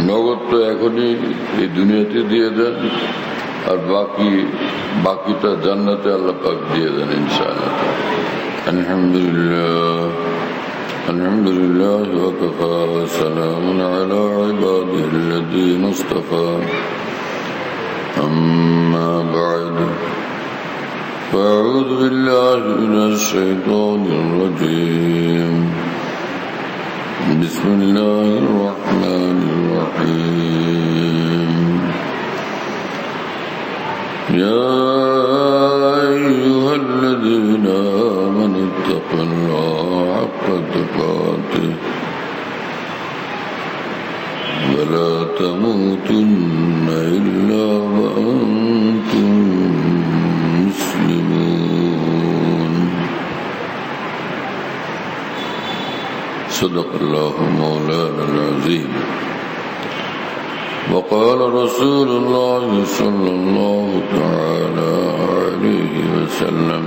নগদ তো এখনই এই দুনিয়াতে দিয়ে দেন, আর বাকিটা জান্নাতে আল্লাহ পাক দিয়ে দেন ইনশাআল্লাহ। আলহামদুলিল্লাহ আলহামদুলিল্লাহ ওয়া কাফা ওয়া সালামুন আলা ইবাদিহিল্লাযীনা ইসতাফা। আম্মা বা'দু ফাআউযু বিল্লাহি মিনাশ শাইতানির রাজীম। বিসমিল্লাহির রাহমানির রাহিম। ইয়া আইয়ুহাল্লাযীনা আমানু ইত্তাকুল্লাহা হাক্কা তুকাতিহি ওয়া লা তামুতুন্না ইল্লা ওয়া আনতুম মুসলিমুন। صدق الله مولانا العظيم. وقال رسول الله صلى الله تعالى عليه وسلم: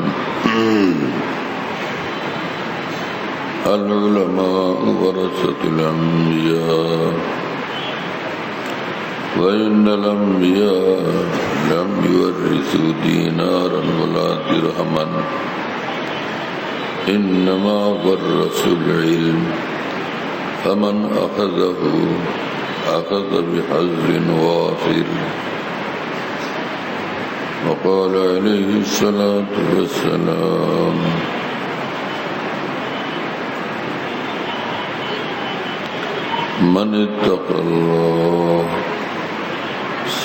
العلماء ورثة الأنبياء وإن الأنبياء لم يورثوا دينارا ولا درهما إنما ورثوا العلم فمن أخذه أخذ بحظ وافر. وقال عليه الصلاة والسلام: من اتقى الله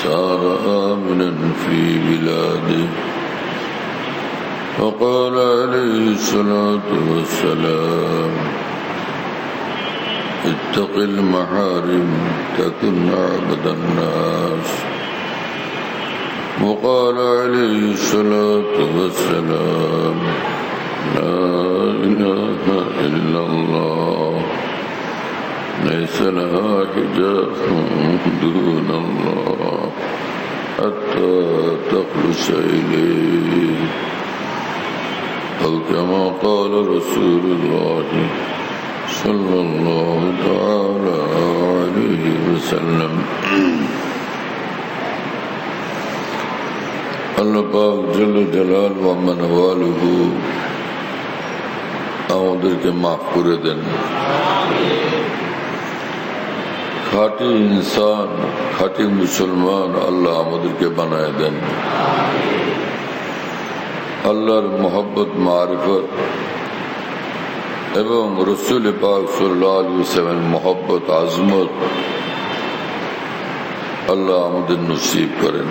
صار آمنا في بلاده. وقال عليه الصلاة والسلام: اتق المحارم تكن أعبد الناس. وقال عليه الصلاة والسلام: لا إله إلا الله ليس لها حجاب دون الله حتى تخلص إليه، أو كما قال رسول الله صلى الله تعالى عليه وسلم. আল্লাহ পাক জাল্লা জালালুহু ওয়া মানওয়ালুহু আমাদেরকে মাফ করে দেন। খাঁটি ইনসান, খাঁটি মুসলমান আল্লাহ আমাদেরকে বানায় দেন। আল্লাহর মহব্বত, মারিফত এবং রাসূল পাক সাল্লাল্লাহু আলাইহি ওয়াসাল্লামের মহব্বত, আজমত আল্লাহ আমাদের নসিব করেন।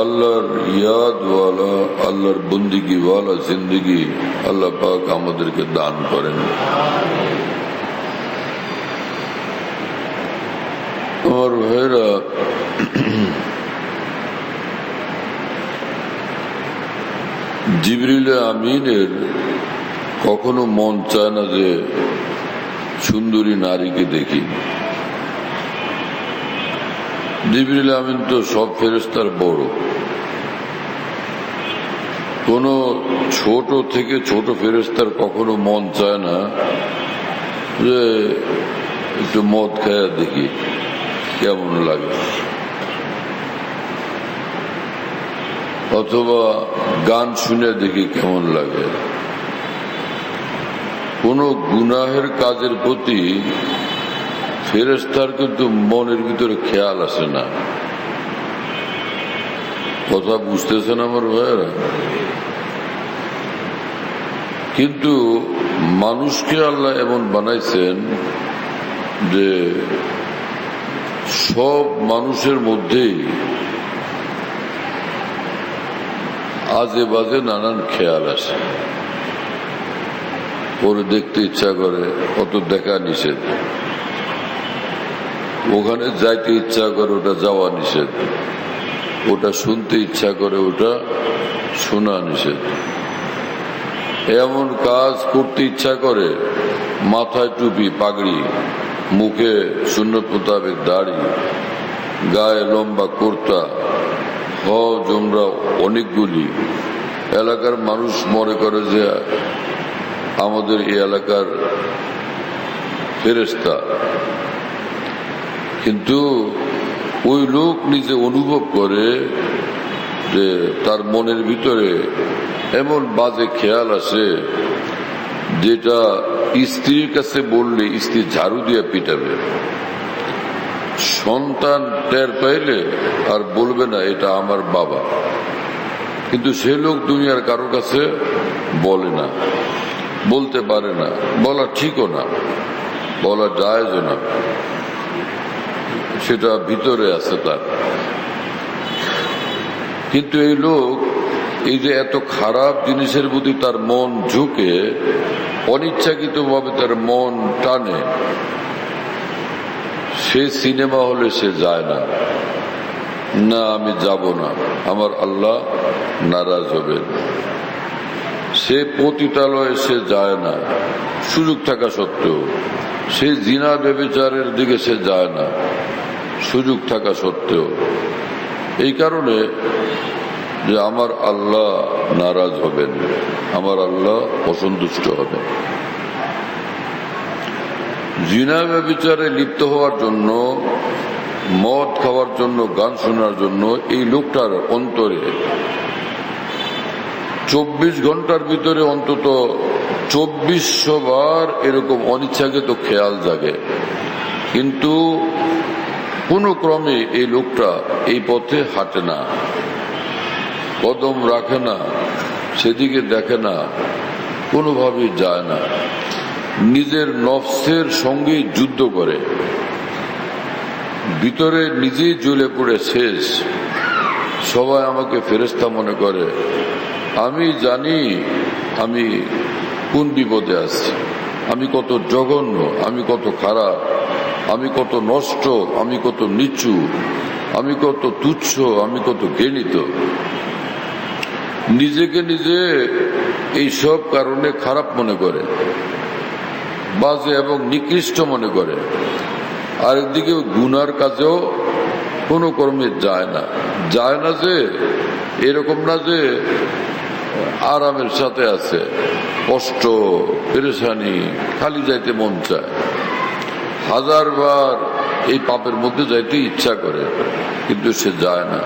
আল্লাহর ইয়াদওয়ালা, আল্লাহর বন্দিগিওয়ালা জিন্দগি আল্লাহ পাক আমাদেরকে দান করেন। আমার ভাইরা, জিবরিল আমিনের কখনো মন চায় না যে সুন্দরী নারীকে দেখি। জিবরিল আমিন তো সব ফেরেশতার বড়, কোন ছোট থেকে ছোট ফেরেশতার কখনো মন চায় না যে একটু মদ খায়া দেখি কেমন লাগে, অথবা গান শুনে দেখি কেমন লাগে। কোন গুনাহের কাজের প্রতি ফেরেশতার কিন্তু মনের ভিতরে খেয়াল আসে না। কথা বুঝতেছেন আমার ভাইয়েরা? কিন্তু মানুষকে আল্লাহ এমন বানাইছেন যে সব মানুষের মধ্যেই আজে বাজে নানান খেয়াল আসে। ওরে দেখতে ইচ্ছা করে, কত দেখা নিষেধ। ওখানে যাইতে ইচ্ছা করে, ওটা যাওয়া নিষেধ। ওটা শুনতে ইচ্ছা করে, ওটা শোনা নিষেধ। এমন কাজ করতে ইচ্ছা করে, মাথায় টুপি, পাগড়ি, মুখে সুন্নত মোতাবেক দাড়ি, গায়ে লম্বা কুর্তা, হজ উমরা অনেকগুলি। এলাকার মানুষ মনে করে যে আমাদের এই এলাকার ফেরেশতা, কিন্তু ওই লোক নিজে অনুভব করে যে তার মনের ভিতরে এমন বাজে খেয়াল আসে যেটা স্ত্রীর কাছে বললে স্ত্রী ঝাড়ু দিয়ে পিটাবে। সন্তান টের পাইলে আর বলবে না এটা আমার বাবা, কিন্তু সে লোক দুনিয়ার কারো কাছে বলে না, বলতে পারে না, বলা ঠিকও না, বলা জায়েজও না, সেটা ভিতরে আছে তার। কিন্তু এই লোক এই যে এত খারাপ জিনিসের প্রতি তার মন ঝুঁকে, অনিচ্ছাকৃতভাবে তার মন টানে, সে সিনেমা হলে সে যায় না, না আমি যাব না, আমার আল্লাহ নারাজ হবেন। সে পতিতালয়ে সে যায় না সুযোগ থাকা সত্ত্বেও, সে জিনা ব্যভিচারের দিকে সে যায় না সুযোগ থাকা সত্ত্বেও। এই কারণে যে আমার আল্লাহ নারাজ হবেন, আমার আল্লাহ অসন্তুষ্ট হবেন। জিনা ব্যভিচারে লিপ্ত হওয়ার জন্য, মদ খাওয়ার জন্য, গান শোনার জন্য এই লোকটার অন্তরে 24 ঘন্টার ভিতরে অন্তত 2400 বার এরকম অনিচ্ছাকৃত খেয়াল জাগে, কিন্তু কোন ক্রমে এই লোকটা এই পথে হাঁটে না, কদম রাখে না, সেদিকে দেখে না, কোনোভাবেই যায় না, নিজের নফসের সঙ্গে যুদ্ধ করে, ভিতরে নিজেই জ্বলে পড়ে শেষ। সবাই আমাকে ফেরেশতা মনে করে, আমি জানি আমি কোন বিপদে আছি, আমি কত জঘন্য, আমি কত খারাপ, আমি কত নষ্ট, আমি কত নিচু, আমি কত তুচ্ছ, আমি কত ঘৃণিত। নিজেকে নিজে এইসব কারণে খারাপ মনে করে, বাজে এবং নিকৃষ্ট মনে করে। আরেকদিকে গুনার কাজেও কোনো কর্মে যায় না, যায় না যে এরকম না যে আরামের সাথে আছে, কষ্ট পেরেশানি, খালি যাইতে মন চায়, 1000 বার এই পাপের মধ্যে যাইতে ইচ্ছা করে, কিন্তু সে যায় না।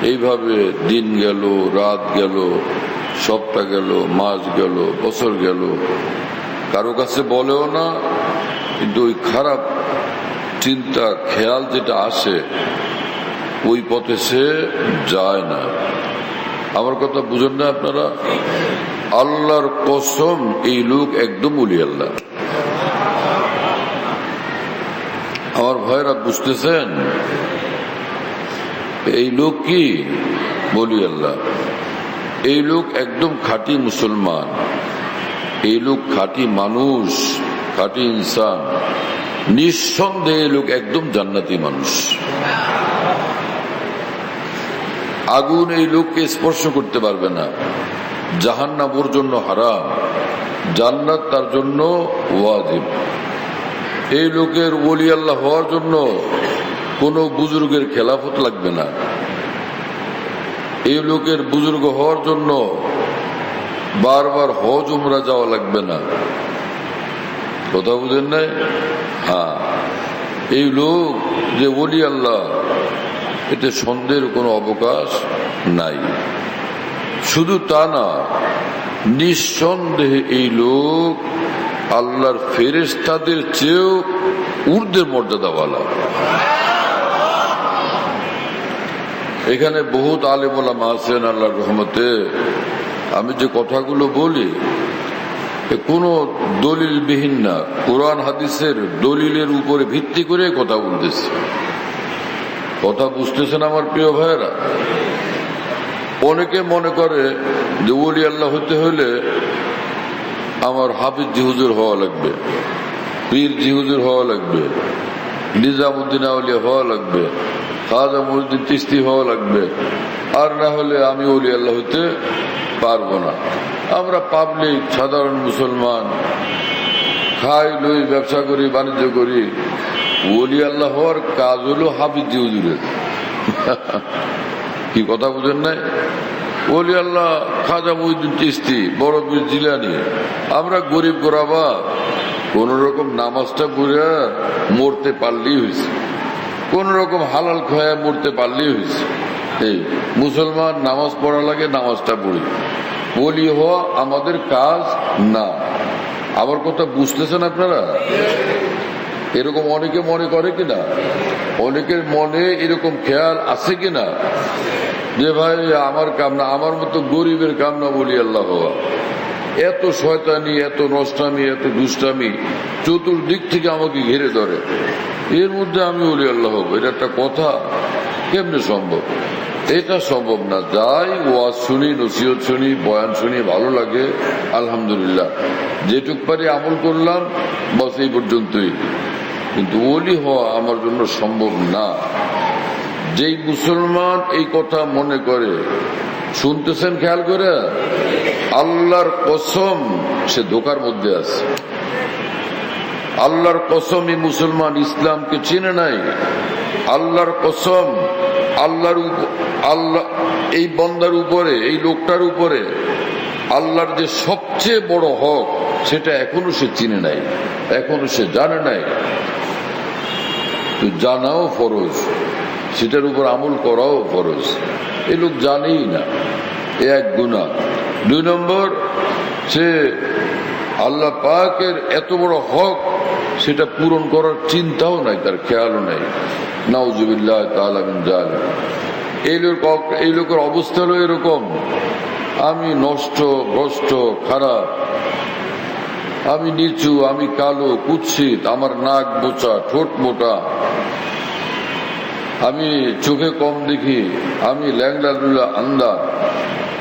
এইভাবে দিন গেল, রাত গেল, সপ্তাহ গেল, মাস গেল, বছর গেল, কারো কাছে বলেও না, কিন্তু ওই খারাপ চিন্তা খেয়াল যেটা আসে ওই পথে সে যায় না। আমার কথা বুঝেন না আপনারা? আল্লাহর কসম, এই লোক একদম ওলি আল্লাহ। আমার ভাইরা বুঝতেছেন? এই লোক কি বলি আল্লাহ, এই লোক একদম খাঁটি মুসলমান, এই লোক খাঁটি মানুষ, খাঁটি ইনসান, নিঃসন্দেহে লোক একদম জান্নাতি মানুষ। আগুন এই লোককে স্পর্শ করতে পারবে না, জাহান্নাম ওর জন্য হারাম, জান্নাত তার জন্য ওয়াজিব। এই লোকের ওলি আল্লাহ হওয়ার জন্য কোন বুজুর্গের খেলাফত লাগবে না, এই লোকের বুজুর্গ হওয়ার জন্য বারবার হজ উমরা যাওয়া লাগবে না। কথা বুঝেন নাই? হ্যাঁ, এই লোক যে ওলি আল্লাহ, এতে সন্দেহের কোনো অবকাশ নাই। শুধু তা না, নিঃসন্দেহে এই লোক আল্লাহর ফেরেশতাদের চেয়েও ঊর্ধ্বের মর্যাদাওয়ালা। এখানে বহুত আলেম ওলামা আছেন আল্লাহর রহমতে। আমি যে কথাগুলো বলি কোনো দলিলবিহীন না, কোরআন হাদিসের দলিলের উপরে ভিত্তি করে কথা বলতেছি। কথা বুঝতেছেন আমার প্রিয় ভাইয়েরা? অনেকে মনে করে যে ওলি আল্লাহ হতে হলে আমার হাফিজ জি হুজুর হওয়া লাগবে, পীর জি হুজুর হওয়া লাগবে, নিজামুদ্দিন আউলিয়া হওয়া লাগবে, খাজা মুহিউদ্দিন চিশতি হওয়া লাগবে, আর না হলে আমি ওলি আল্লাহ হতে পারবো না। আমরা পাবলিক সাধারণ মুসলমান, খাই লই, ব্যবসা করি, বাণিজ্য করি। ওলি আল্লাহ হওয়ার কাজ হলো হাফিজ জি হুজুরের। কি কথা বুঝেন নাই? ওলি আল্লাহ খাজা মুহিউদ্দিন চিশতি, বড় পীর জিলানী, আমরা গরিব গোরাবা কোন রকম নামাজটা পড়ে মরতে পারলেই হয়েছে, কোন রকম হালাল খায়া মরতে পারলেই হয়েছে। এই মুসলমান নামাজ পড়া লাগে, নামাজটা পড়ি। ওলি হওয়া আমাদের কাজ না। আমার কথা বুঝতেছেন আপনারা? এরকম অনেকে মনে করে কিনা, অনেকের মনে এরকম খেয়াল আছে কিনা যে ভাই আমার কাম না, আমার মতো গরিবের কাম না বলি আল্লাহ হওয়া। এত শয়তানি, এত নষ্টামি, এত দুষ্টামি চতুর্দিক থেকে আমাকে ঘিরে ধরে, এর মধ্যে আমি বলি আল্লাহ হবো, এটা একটা কথা? কেমনে সম্ভব? এটা সম্ভব না। যাই ওয়াজ শুনি, নসিহত শুনি, বয়ান শুনি, ভালো লাগে, আলহামদুলিল্লাহ, যেটুক পারি আমল করলাম, বাস এই পর্যন্তই। কিন্তু ওলি হওয়া আমার জন্য সম্ভব না। যেই মুসলমান এই কথা মনে করে, শুনতেছেন খেয়াল করে, আল্লাহর কসম সে ধোকার মধ্যে আছে। আল্লাহর কসম এই মুসলমান ইসলামকে চিনে নাই। আল্লাহর কসম আল্লাহ এই বন্দার উপরে, এই লোকটার উপরে আল্লাহর যে সবচেয়ে বড় হক, সেটা এখনো সে চিনে নাই, এখনো সে জানে নাই। তো জানাও ফরজ, সেটার উপর আমল করাও ফরজ। এই লোক জানেই না, এ এক গুনাহ। 2 নম্বর, সে আল্লাহ পাকের এত বড় হক সেটা পূরণ করার চিন্তাও নাই, তার খেয়ালও নাই। নাউজুবিল্লাহ তাআলা মিন যালিক। এই লোকের অবস্থা হলো এরকম, আমি নষ্ট, ভ্রষ্ট, খারাপ, আমি নিচু, আমি কালো, কুৎসিত, আমার নাক বোচা, ঠোঁট মোটা, আমি চোখে কম দেখি, আমি ল্যাংড়া লুলা আন্দা।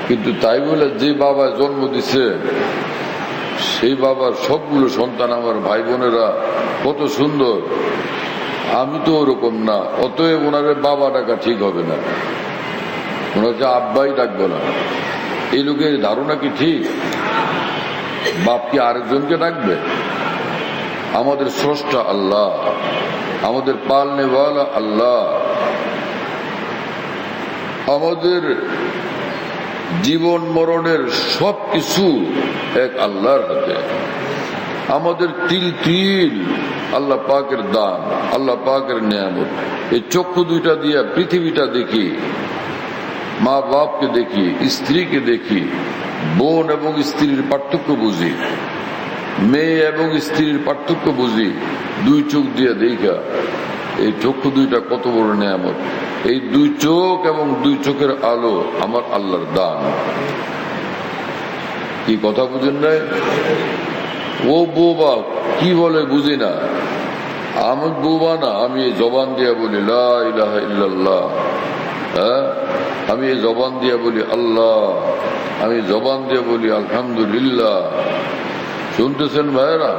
কিন্তু তাই বলে যে বাবা জন্ম দিছে, সেই বাবার সবগুলো সন্তান আমার ভাই বোনেরা কত সুন্দর, আমি তো ওরকম না, অতএব ওনারে বাবা ডাকা ঠিক হবে না, ওনাকে আব্বাই ডাকবো না। এই লোকের ধারণা কি ঠিক? বাপ কি আরেকজনকে ডাকবে? আমাদের স্রষ্টা আল্লাহ, আমাদের পালনেওয়ালা আল্লাহ, আমাদের জীবন মরণের সবকিছু এক আল্লাহর হাতে। আমাদের তিল তিল আল্লাহ পাকের দান, আল্লাহ পাকের নিয়ামত। এই চক্ষু দুইটা দিয়া পৃথিবীটা দেখি, মা বাপকে দেখি, স্ত্রীকে দেখি, বোন এবং স্ত্রীর পার্থক্য বুঝি, মেয়ে এবং স্ত্রীর পার্থক্য বুঝি, 2 চোখ দিয়ে দেখা। এই চক্ষু দুইটা কত বড় নিয়ামত। এই 2 চোখ এবং 2 চোখের আলো আমার আল্লাহর দান। কি কথা বুঝেন নাই? ও বোবা কি বলে বুঝি না। আমি বোবা না, আমি এই জবান দিয়া বলি লা ইলাহা ইল্লাল্লাহ। হ্যাঁ, আমি এই জবান দিয়া বলি আল্লাহ, আমি জবান দিয়া বলি আলহামদুলিল্লাহ। শুনতেছেন ভাইরা?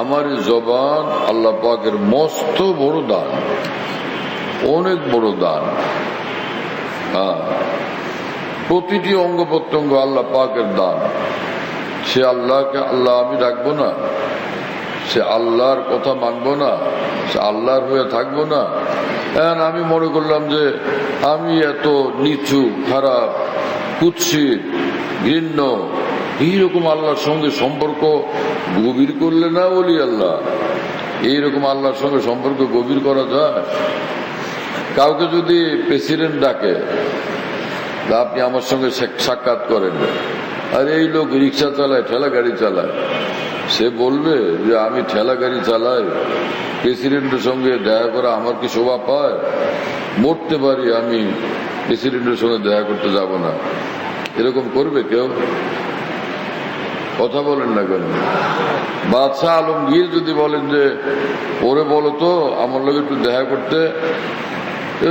আমার এই জবান আল্লাহ পাকের মস্ত বড় দান, অনেক বড় দান। হ্যাঁ, প্রতিটি অঙ্গ প্রত্যঙ্গ আল্লাহ পাকের দান। সে আল্লাহকে আল্লাহ আমি ডাকবো না, সে আল্লাহর কথা মানবো না, সে আল্লাহর হয়ে থাকবো না। আমি মনে করলাম যে আমি এত নিচু, খারাপ, কুৎসিত, ঘৃণ্য, এইরকম আল্লাহর সঙ্গে সম্পর্ক গভীর করলে না বলি আল্লাহ। এইরকম আল্লাহর সঙ্গে সম্পর্ক গভীর করা যায়? কাউকে যদি প্রেসিডেন্ট ডাকে, আপনি আমার সঙ্গে সাক্ষাৎ করেন, আর এই লোক রিক্সা চালায়, ঠেলা গাড়ি চালায়, সে বলবে যে আমি ঠেলা গাড়ি চালাই, প্রেসিডেন্টের সঙ্গে দেখা করা আমার কি শোভা পায়? মরতে পারি, আমি প্রেসিডেন্টের সঙ্গে দেখা করতে যাব না। এরকম করবে কেউ? কথা বলেন না কেন? বাদশাহ আলমগীর যদি বলেন যে ওরে বলো তো আমার লোক একটু দেখা করতে,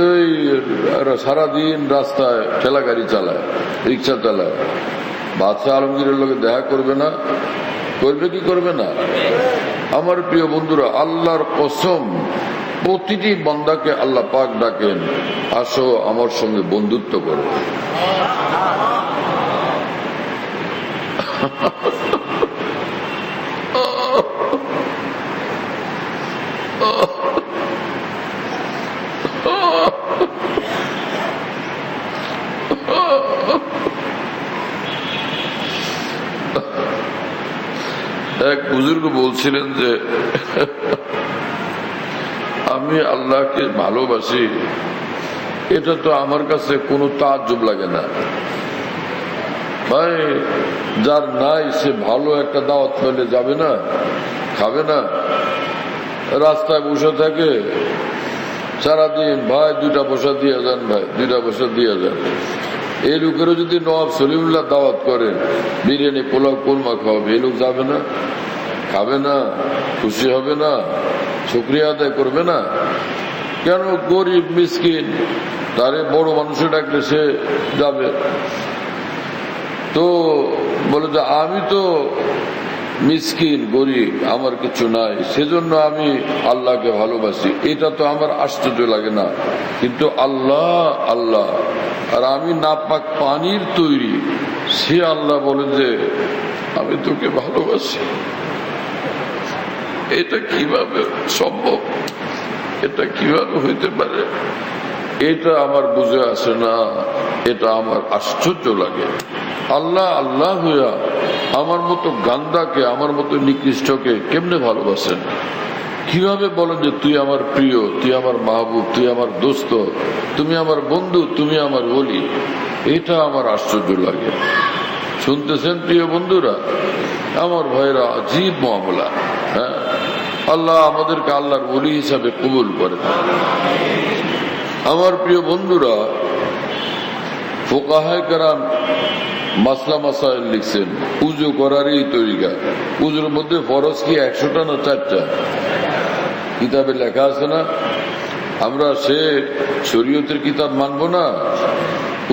এই সারাদিন রাস্তায় ঠেলা গাড়ি চালায়, রিক্সা চালায়, বাদশাহ আলমগীরের লোকে দেখা করবে না? করবে কি করবে না? আমার প্রিয় বন্ধুরা, আল্লাহর কসম, প্রতিটি বান্দাকে আল্লাহ পাক ডাকেন, আসো আমার সঙ্গে বন্ধুত্ব করো। এক বুজুর্গ বলছিলেন যে আমি আল্লাহকে ভালোবাসি, এটা তো আমার কাছে কোনো তাজ্জুব লাগে না ভাই। যার নাই সে ভালো একটা দাওয়াত পেলে যাবে না, খাবে না? রাস্তায় বসে থাকে সারাদিন, ভাই 2টা পয়সা দিয়ে যান, ভাই 2টা পয়সা দিয়ে যান। এই লোকেরও যদি নওয়াব সলিমুল্লাহ দাওয়াত করে বিরিয়ানি পোলাও কোরমা খাওয়াবে, এই লোক যাবে না, খাবে না, খুশি হবে না, শুকরিয়া আদায় করবে না? কেন? গরিব মিসকিন, তারে বড় মানুষে ডাকলে সে যাবে। তো বলে যে আমি তো মিসকিন গরিব, আমার কিছু নাই, সেজন্য আমি আল্লাহকে ভালোবাসি। এটা তো আমার আশ্চর্য লাগে না। কিন্তু আল্লাহ আল্লাহ, আর আমি নাপাক পানির তৈরি, সে আল্লাহ বলে যে আমি তোকে ভালোবাসি। এটা কিভাবে সম্ভব? এটা কিভাবে হইতে পারে? এটা আমার বুঝে আসে না, এটা আমার আশ্চর্য লাগে। আল্লাহ আল্লাহ হইয়া আমার মতো গান্দাকে, আমার মতো নিকৃষ্টকে কেমনে ভালোবাসেন? কিভাবে বলেন যে তুই আমার প্রিয়, তুই আমার মাহবুব, তুই আমার দোস্ত, তুমি আমার বন্ধু, তুমি আমার ওলি? এটা আমার আশ্চর্য লাগে। শুনতেছেন প্রিয় বন্ধুরা, আমার ভাইরা, আজীব মামলা। হ্যাঁ, আল্লাহ আমাদেরকে আল্লাহর ওলি হিসাবে কবুল করেন। আমার প্রিয় বন্ধুরা, ফুকাহায়ে কেরাম মাসলা মাসাইল লিখছেন উজু করারই তরিকা। উজুর মধ্যে ফরজ কি 100টা না 4টা? কিতাবে লেখা আছে না? আমরা সে শরীয়তের কিতাব মানবো না?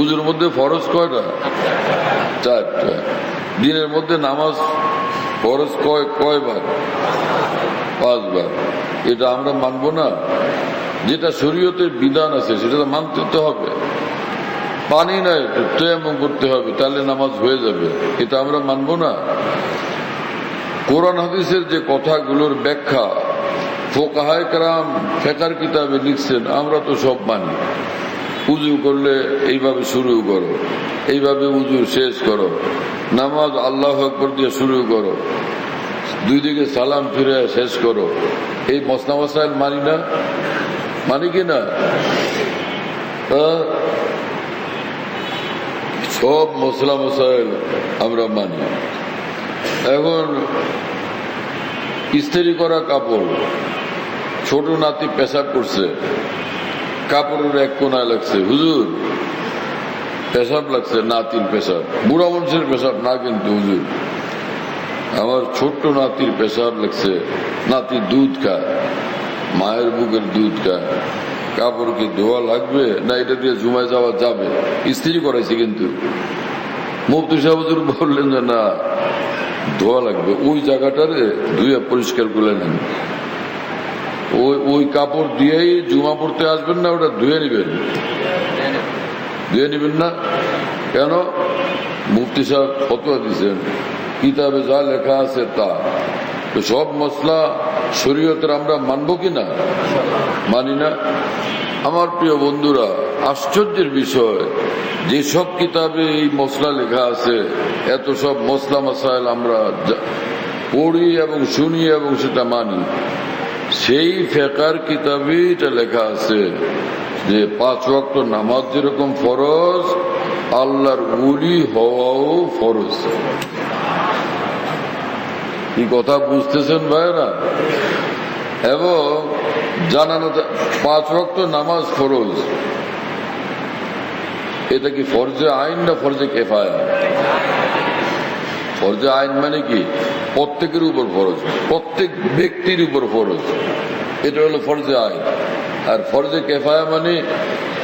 উজুর মধ্যে ফরজ কয়টা? 4টা। দিনের মধ্যে নামাজ ফরজ কয়বার? 5 বার। এটা আমরা মানবো না? যেটা শরীয়তের বিধান আছে সেটা তো মানতে তো হবে। পানি নাই তো তায়াম্মুম করতে হবে, তাহলে নামাজ হয়ে যাবে। এটা আমরা মানবো না? কোরআন হাদিসের যে কথাগুলোর ব্যাখ্যা ফুকাহায়ে কেরাম ফিকহের কিতাবে লিখছেন, আমরা তো সব মানি। উজু করলে এইভাবে শুরু করো, এইভাবে উজু শেষ করো, নামাজ আল্লাহু আকবার দিয়ে শুরু করো, 2 দিকে সালাম ফিরে শেষ করো। এই মসলা মাসাইল মানি না? মানি কিনা? সব মসলা মাসাইল আমরা মানি। এখন ইস্ত্রি করা কাপড়, ছোট নাতি পেশাব করছে, কাপড়ের এক কোনায় লাগছে, হুজুর পেশাব লাগছে, নাতির পেশাব, বুড়া মানুষের পেশাব না কিন্তু হুজুর, আমার ছোট্ট নাতির পেশাব লাগছে। নাতি দুধ খায়, মায়ের বুকের দুধ খায়, কাপড় কি ধোয়া লাগবে না এটা দিয়ে জুমায় যাওয়া যাবে? ইস্ত্রি করাইছে কিন্তু মুফতি সাহেব হুজুর বললেন যে না, ধোয়া লাগবে, ওই জায়গাটারে ধুয়ে পরিষ্কার করে নেন। ওই কাপড় দিয়েই জুমা পড়তে আসবেন না, ওটা ধুয়ে নিবেন। ধুয়ে নিবেন না কেন? মুফতি সাহেব ফতোয়া দিচ্ছেন, কিতাবে যা লেখা আছে তা। তো সব মসলা শরীয়তের আমরা মানবো কিনা? মানি না। আমার প্রিয় বন্ধুরা, আশ্চর্যের বিষয়, যেসব কিতাবে এই মসলা লেখা আছে, এত সব মসলা মাসাইল আমরা পড়ি এবং শুনি এবং সেটা মানি। সেই ফিকহের কিতাবে এটা লেখা আছে যে 5 ওয়াক্ত নামাজ যেরকম ফরজ, আল্লাহর ওলি হওয়াও ফরজ। কি কথা বুঝতেছেন ভাইরা? এবং জানানো 5 ওয়াক্ত নামাজ ফরজ, এটা কি ফরজে আইন না ফরজে কিফায়া? ফরজে আইন মানে কি? প্রত্যেকের উপর ফরজ, প্রত্যেক ব্যক্তির উপর ফরজ, এটা হলো ফরজে আইন। আর ফরজে কিফায়া মানে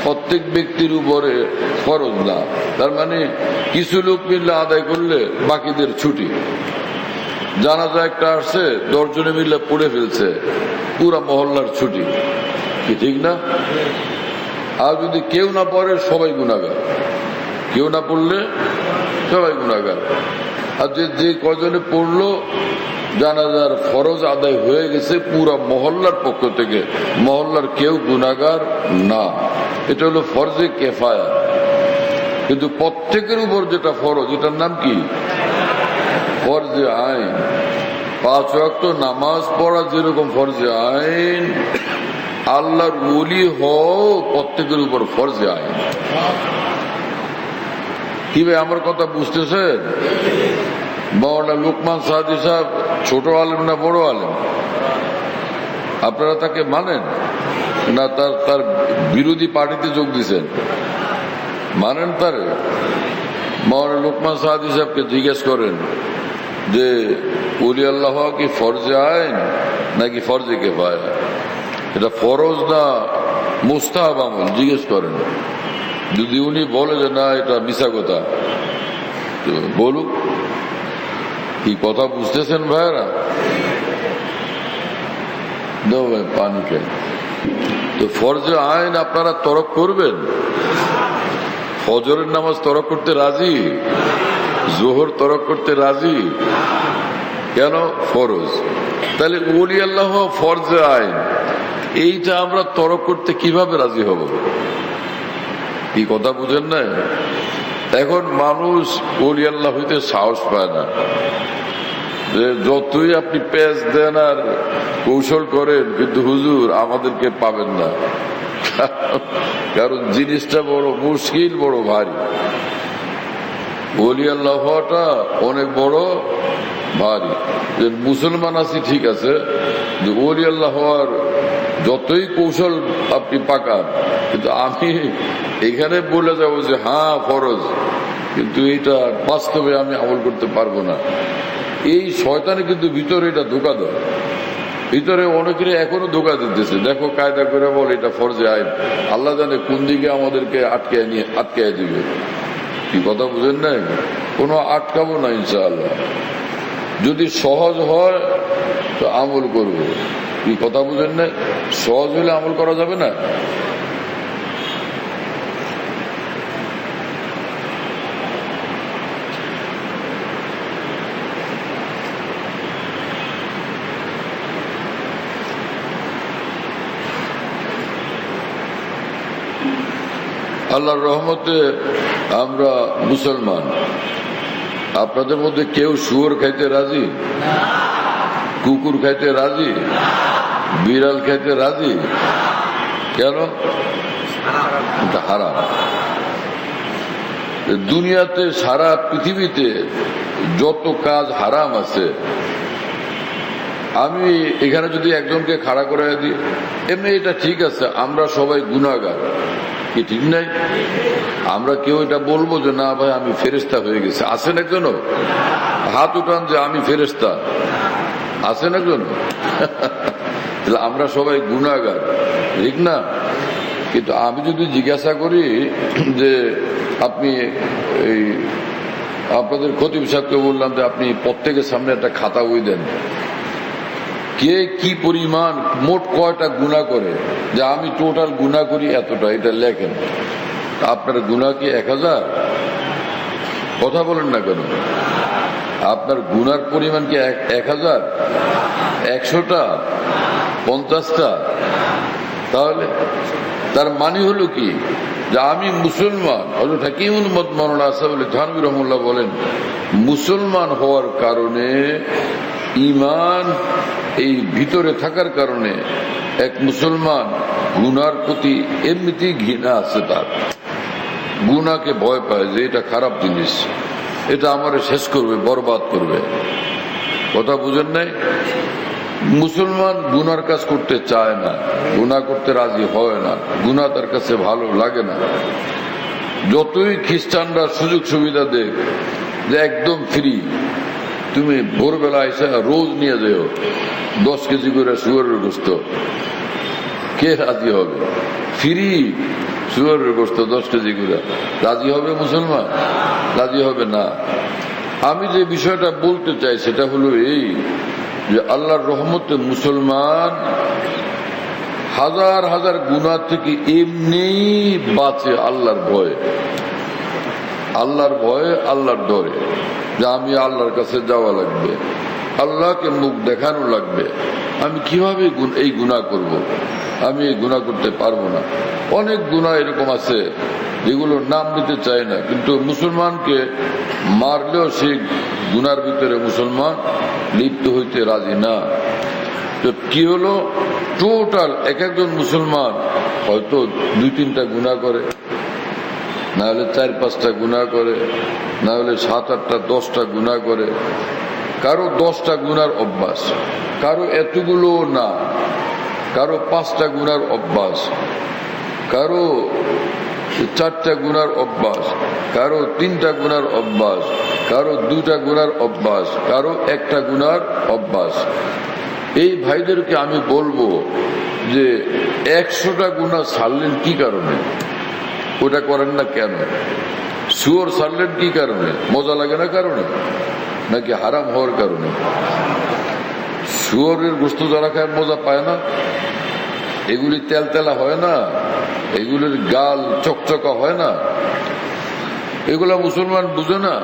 প্রত্যেক ব্যক্তির উপরে ফরজ না। তার মানে কিছু লোক মিললে আদায় করলে বাকিদের ছুটি। জানাজা একটা আসছে, 10 জনে মিলে পড়ে ফেলছে, পুরা মহল্লার ছুটি, কি ঠিক না? আর যদি কেউ না পড়ে সবাই গুনাহগার, কেউ না পড়লে সবাই গুনাহগার। আর যে কজনে পড়লো জানাজার ফরজ আদায় হয়ে গেছে পুরা মহল্লার পক্ষ থেকে, মহল্লার কেউ গুনাহগার না। এটা হলো ফরজে কিফায়া। কিন্তু প্রত্যেকের উপর যেটা ফরজ, এটার নাম কি? ফরজে আইন। 5 ওয়াক্ত নামাজ পড়া যেরকম ফরজে আইন, আল্লাহর ওলি হও প্রত্যেকের উপর ফরজে আইন। কি ভাই আমার কথা বুঝতেছেন? মাওলানা লোকমান সাদি সাহেব ছোট আলেম না বড় আলেম? আপনারা তাকে মানেন না তার বিরোধী পার্টিতে যোগ দিচ্ছেন? মানেন তার? মাওলানা লোকমান সাদি সাহেবকে জিজ্ঞেস করেন যে ওলি আল্লাহ হওয়া কি ফরজে আইন নাকি ফরজে কিফায়া? এটা ফরজ না মুস্তাহাব আমল? জিজ্ঞেস করেন। যদি উনি বলে যে না এটা মিছা কথা, বলুক। কি কথা বুঝতেছেন ভাইরা? দাও ভাই পানি খাই। তো ফরজে আইন আপনারা তরক করবেন? ফজরের নামাজ তরক করতে রাজি? জোহর তরক করতে রাজি? কেন? ফরজ। তাহলে ওলি আল্লাহ ফরজে আইন, এইটা আমরা তরক করতে কিভাবে রাজি হব? কি কথা বুঝেন না? এখন মানুষ ওলি আল্লাহ হইতে সাহস পায় না। যে যতই আপনি পেঁচ দেন আর কৌশল করেন, কিন্তু হুজুর আমাদেরকে পাবেন না, কারণ জিনিসটা বড় মুশকিল, বড় ভারী। ওলি আল্লাহ হওয়াটা অনেক বড় ভারী। যে মুসলমান আছি ঠিক আছে, যে ওলি আল্লাহ হওয়ার যতই কৌশল আপনি পাকান, কিন্তু আমি এখানে বলে যাব যে হ্যাঁ ফরজ, কিন্তু এটা বাস্তবে আমি আমল করতে পারবো না। এই শয়তানে কিন্তু ভিতরে এটা ধোকা দেয়। ভিতরে অনেকেরই এখনো ধোকা দিতেছে। দেখো কায়দা করে বল এটা ফরজে আইন, আল্লাহ জানে কোন দিকে আমাদেরকে আটকায় দিবে। কি কথা বুঝেন নাই? কোনো আটকাবো না ইনশাআল্লাহ। যদি সহজ হয় তো আমল করবো। কি কথা বুঝেন নাই? সহজ হলে আমল করা যাবে না? আল্লাহর রহমতে আমরা মুসলমান। আপনাদের মধ্যে কেউ শুয়োর খাইতে রাজি? কুকুর খাইতে রাজি? বিড়াল খাইতে রাজি? কেন? এটা হারাম। দুনিয়াতে সারা পৃথিবীতে যত কাজ হারাম আছে, আমি এখানে যদি একজনকে খাড়া করে দিই, এমনি এটা ঠিক আছে আমরা সবাই গুনাহগার, কি ঠিক নাই? আমরা কেউ এটা বলবো যে না ভাই আমি ফেরেশতা হয়ে গেছি? আছেন একজন? হাত উঠান যে আমি ফেরেশতা। আছেন একজন? আমরা সবাই গুনাহগার, ঠিক না? কিন্তু আমি যদি জিজ্ঞাসা করি যে আপনি এই আপনাদের খতিব সাহেবকে বললাম যে আপনি প্রত্যেকের সামনে একটা খাতা বই দেন, কে কি পরিমাণ মোট কয়টা গুনাহ করে, যে আমি টোটাল গুনাহ করি এতটা, এটা লেখেন। আপনার গুনাহ কি 1000? কথা বলেন না কেন? আপনার গুনার পরিমাণ কি 1000, 100টা, 50টা? তাহলে তার মানে হলো কি যে আমি মুসলমান। হযরত হাকিমুল উম্মত মাওলানা আসাদ আলী থানভী রাহমাতুল্লাহ বলেন, মুসলমান হওয়ার কারণে, ঈমান এই ভিতরে থাকার কারণে এক মুসলমান গুনার প্রতি এমনিতেই ঘৃণা আছে, তার গুনাহকে ভয় পায় যে এটা খারাপ জিনিস, এটা আমারে শেষ করবে, বরবাদ করবে। কথা বুঝেন নাই? মুসলমান গুনার কাজ করতে চায় না, গুনাহ করতে রাজি হয় না, গুনাহ তার কাছে ভালো লাগে না। যতই খ্রিস্টানরা সুযোগ সুবিধা দেয় যে একদম ফ্রি, তুমি ভোরবেলা এসে রোজ নিয়ে যাও 10 কেজি করে শুয়োরের গোশত, কে রাজি হবে? ফ্রি শুয়োরের গোশত 10 কেজি করে, রাজি হবে মুসলমান? রাজি হবে না। আমি যে বিষয়টা বলতে চাই সেটা হলো এই যে আল্লাহর রহমতে মুসলমান হাজার হাজার গুনাহ থেকে এমনি বাঁচে আল্লাহর ভয়ে, আল্লাহর ভয়ে, আল্লাহর ডরে, যে আমি আল্লাহর কাছে যাওয়া লাগবে, আল্লাহকে মুখ দেখানো লাগবে। আমি কিভাবে এই গুনাহ করব? আমি এই গুনাহ করতে পারবো না। অনেক গুনাহ এরকম আছে এগুলোর নাম দিতে চাই না, কিন্তু মুসলমানকে মারলেও সেই গুনার ভিতরে মুসলমান লিপ্ত হইতে রাজি না। তো কি হলো, টোটাল এক একজন মুসলমান হয়তো 2-3টা গুনাহ করে, না হলে 4-5টা গুনাহ করে, না হলে 7-8টা 10টা গুনাহ করে। কারো 10টা গুনার অভ্যাস, কারো এতগুলো না, কারো 5টা গুনার অভ্যাস, কারো 4টা গুনার অভ্যাস, কারো 3টা গুনার অভ্যাস, কারো 2টা গুনার অভ্যাস, কারো 1টা গুনার অভ্যাস। এই ভাইদেরকে আমি বলবো যে 100টা গুনাহ ছাড়লেন কি কারণে? ওটা করেন না কেন? শুয়োর ছাড়লেন কি কারণে? মজা লাগে না কারণে, নাকি হারাম হওয়ার কারণে? শুয়োরের গোশত যারা খায় মজা পায় না, এগুলি তেলতেলা হয় না, এগুলির গাল চকচকা হয় না, এগুলা মুসলমান বুঝে না,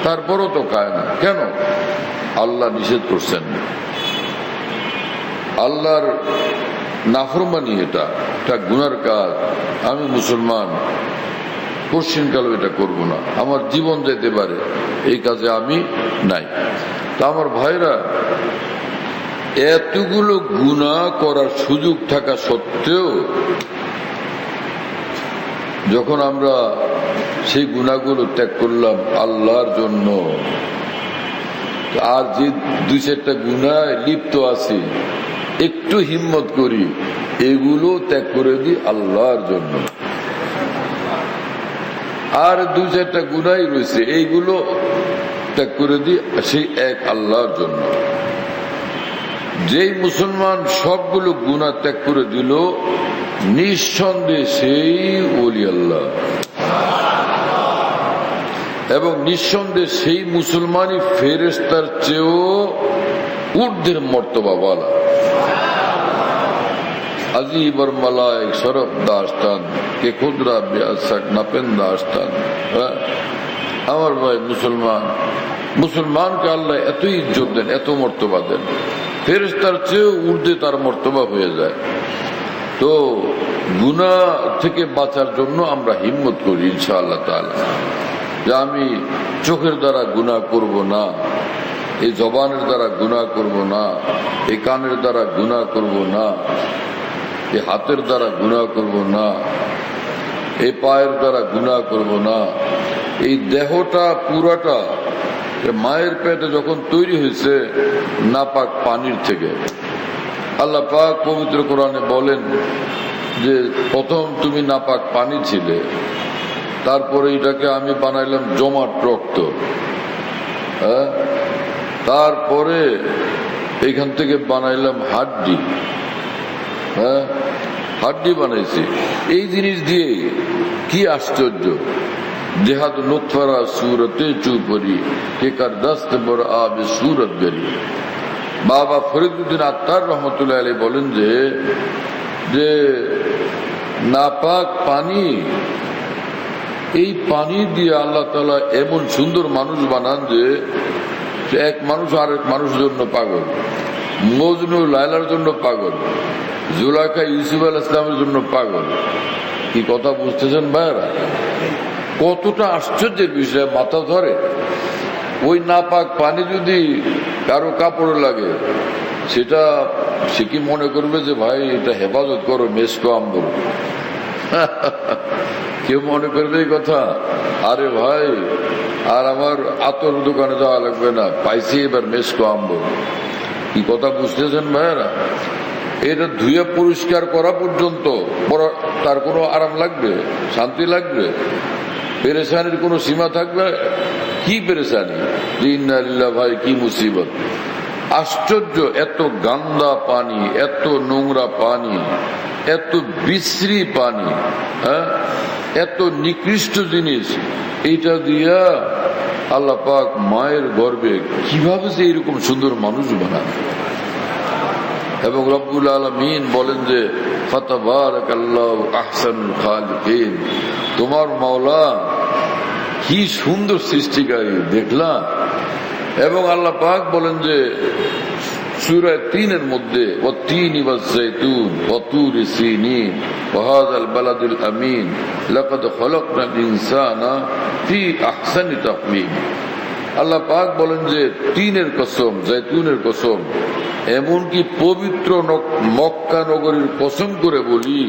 তারপরও তো খায় না কেন? আল্লাহ নিষেধ করছেন, আল্লাহর নাফরমানি, এটা গুনার কাজ। আমি মুসলমান, পশ্চিমকালে এটা করব না, আমার জীবন যেতে পারে, এই কাজে আমি নাই। তা আমার ভাইরা, এতগুলো গুনাহ করার সুযোগ থাকা সত্ত্বেও যখন আমরা সেই গুনাহগুলো ত্যাগ করলাম আল্লাহর জন্য, আর যে 2-4টা গুনায় লিপ্ত আছি, একটু হিম্মত করি এগুলো ত্যাগ করে দিই আল্লাহর জন্য। আর 2-4টা গুনাই রয়েছে, এইগুলো ত্যাগ করে দিই সেই এক আল্লাহর জন্য। যেই মুসলমান সবগুলো গুনাহ ত্যাগ করে দিল, নিঃসন্দেহে সেই ওলি আল্লাহ, এবং নিঃসন্দেহে সেই মুসলমানই ফেরেশতার চেয়েও ঊর্ধ্বের মর্তবাওয়ালা। अजीब और मलाइक शरफ दास्तान के खुदरा बेअसक नपेन दास्तान। আমার ভাই মুসলমান, মুসলমানকে আল্লাহ এতই ইজ্জত দেন, এত মর্তবা দেন, ফেরেশতার চেয়েও ঊর্ধ্বে তার মর্তবা হয়ে যায়। তো গুনাহ থেকে বাঁচার জন্য আমরা হিম্মত করি ইনশাআল্লাহ তাআলা, যে আমি চোখের দ্বারা গুনাহ করব না, এই জবানের দ্বারা গুনাহ করব না, এই কানের দ্বারা গুনাহ করব না, এই হাতের দ্বারা গুনাহ করব না, এই পায়ের দ্বারা গুনাহ করব না। এই দেহটা পুরাটা মায়ের পেটে যখন তৈরি হয়েছে নাপাক পানির থেকে, আল্লাহ পাক পবিত্র কোরআনে বলেন যে প্রথম তুমি নাপাক পানি ছিলে, তারপরে এটাকে আমি বানাইলাম জমাট রক্ত, তারপরে এখান থেকে বানাইলাম হাড্ডি, হাড্ডি বানাইছি। এই জিনিস দিয়ে কি আশ্চর্য, জেহাদ নুতফারা সুরতে চুপরি কে কার দস্ত বড় আবে সুরত গরি। বাবা ফরিদউদ্দিন আত্তার রহমতুল্লাহ আলাইহি বলেন যে নাপাক পানি, এই পানি দিয়ে আল্লাহ তাআলা এমন সুন্দর মানুষ বানান যে এক মানুষ আরেক মানুষের জন্য পাগল, মজনু লায়লার জন্য পাগল, জুলাইখা ইউসুফ আলাইহিস সালামের জন্য পাগল। কি কথা বুঝতেছেন ভাইরা? কতটা আশ্চর্যের বিষয়, মাথা ধরে। ওই নাপাক পানি যদি কারো কাপড়ে লাগে, সেটা সে কি মনে করবে যে ভাই এটা হেফাজত করো, মেসকো আম্বর? কেউ মনে করবে এই কথা? আরে ভাই, আর আমার আতর দোকানে যাওয়া লাগবে না, পাইছি এবার মেসকো আম্বর। কি কথা বুঝতেছেন ভাইরা? এটা ধুয়ে পরিষ্কার করা পর্যন্ত তার কোনো আরাম লাগবে, শান্তি লাগবে? পেরেশানির কোনো সীমা থাকবে? কি পেরেশানি, ইন্না লিল্লাহ, ভাই কি মুসিবত! আশ্চর্য, এত গান্দা পানি, এত নোংরা পানি, এত বিশ্রী পানি, এত নিকৃষ্ট জিনিস, এইটা দিয়া আল্লাহ পাক মায়ের গর্ভে কিভাবে যে এরকম সুন্দর মানুষ বানান। এবং রব্বুল আলামিন বলেন যে ফাতাবারাকাল্লাহু আহসানুল খালিকিন, তোমার মাওলা কি সুন্দর সৃষ্টিকারী, দেখলা? এবং আল্লাহ পাক বলেন যে সূরা 3-এর মধ্যে ওয়াত-তিনি ওয়াজ-যাইতুন ওয়া তুরি সিনিন ওয়া হাযাল বালাদিল আমিন লাকাদ খালাকনাল ইনসানা ফি আহসানি তাকওয়িম। আল্লাহ পাক বলেন যে তিনের কসম, জাইতুনের কসম, এমনকি পবিত্র মক্কা নগরীর কসম করে বলি,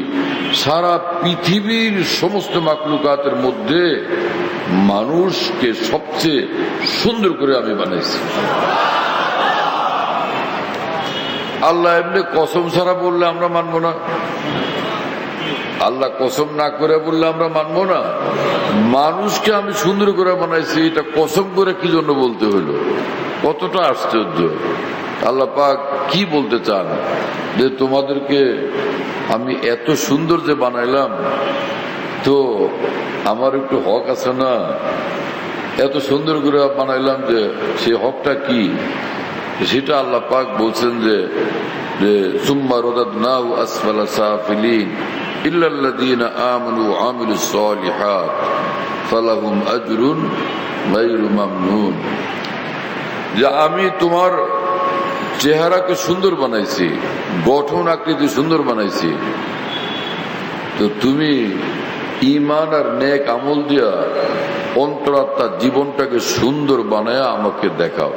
সারা পৃথিবীর সমস্ত মাখলুকাতের মধ্যে মানুষকে সবচেয়ে সুন্দর করে আমি বানাইছি। আল্লাহ এমনি কসম ছাড়া বললে আমরা মানবো না? আল্লাহ কসম না করে বললে আমরা মানবো না? মানুষকে আমি সুন্দর করে বানাইছি, এটা কসম করে কি জন্য বলতে হলো? কতটা আশ্চর্য! আল্লাহ পাক কি বলতে চান যে তোমাদেরকে আমি এত সুন্দর যে বানাইলাম, তো আমার একটু হক আছে না? এত সুন্দর করে বানাইলাম যে সেই হকটা কি, সেটা আল্লাহ পাক বলছেন যে সুম্মা রাদাদনাহু আসফালা সাফিলিন ইল্লাল্লাযীনা আমানু ওয়া আমিলুস সালিহাত ফালাহুম আজরুন গায়রু মামনুন। যে আমি তোমার চেহারাকে সুন্দর বানাইছি, গঠন আকৃতি সুন্দর বানাইছি, তো তুমি ঈমান আর নেক আমল দিয়া অন্তরাত্মার জীবনটাকে সুন্দর বানায়া আমাকে দেখাও,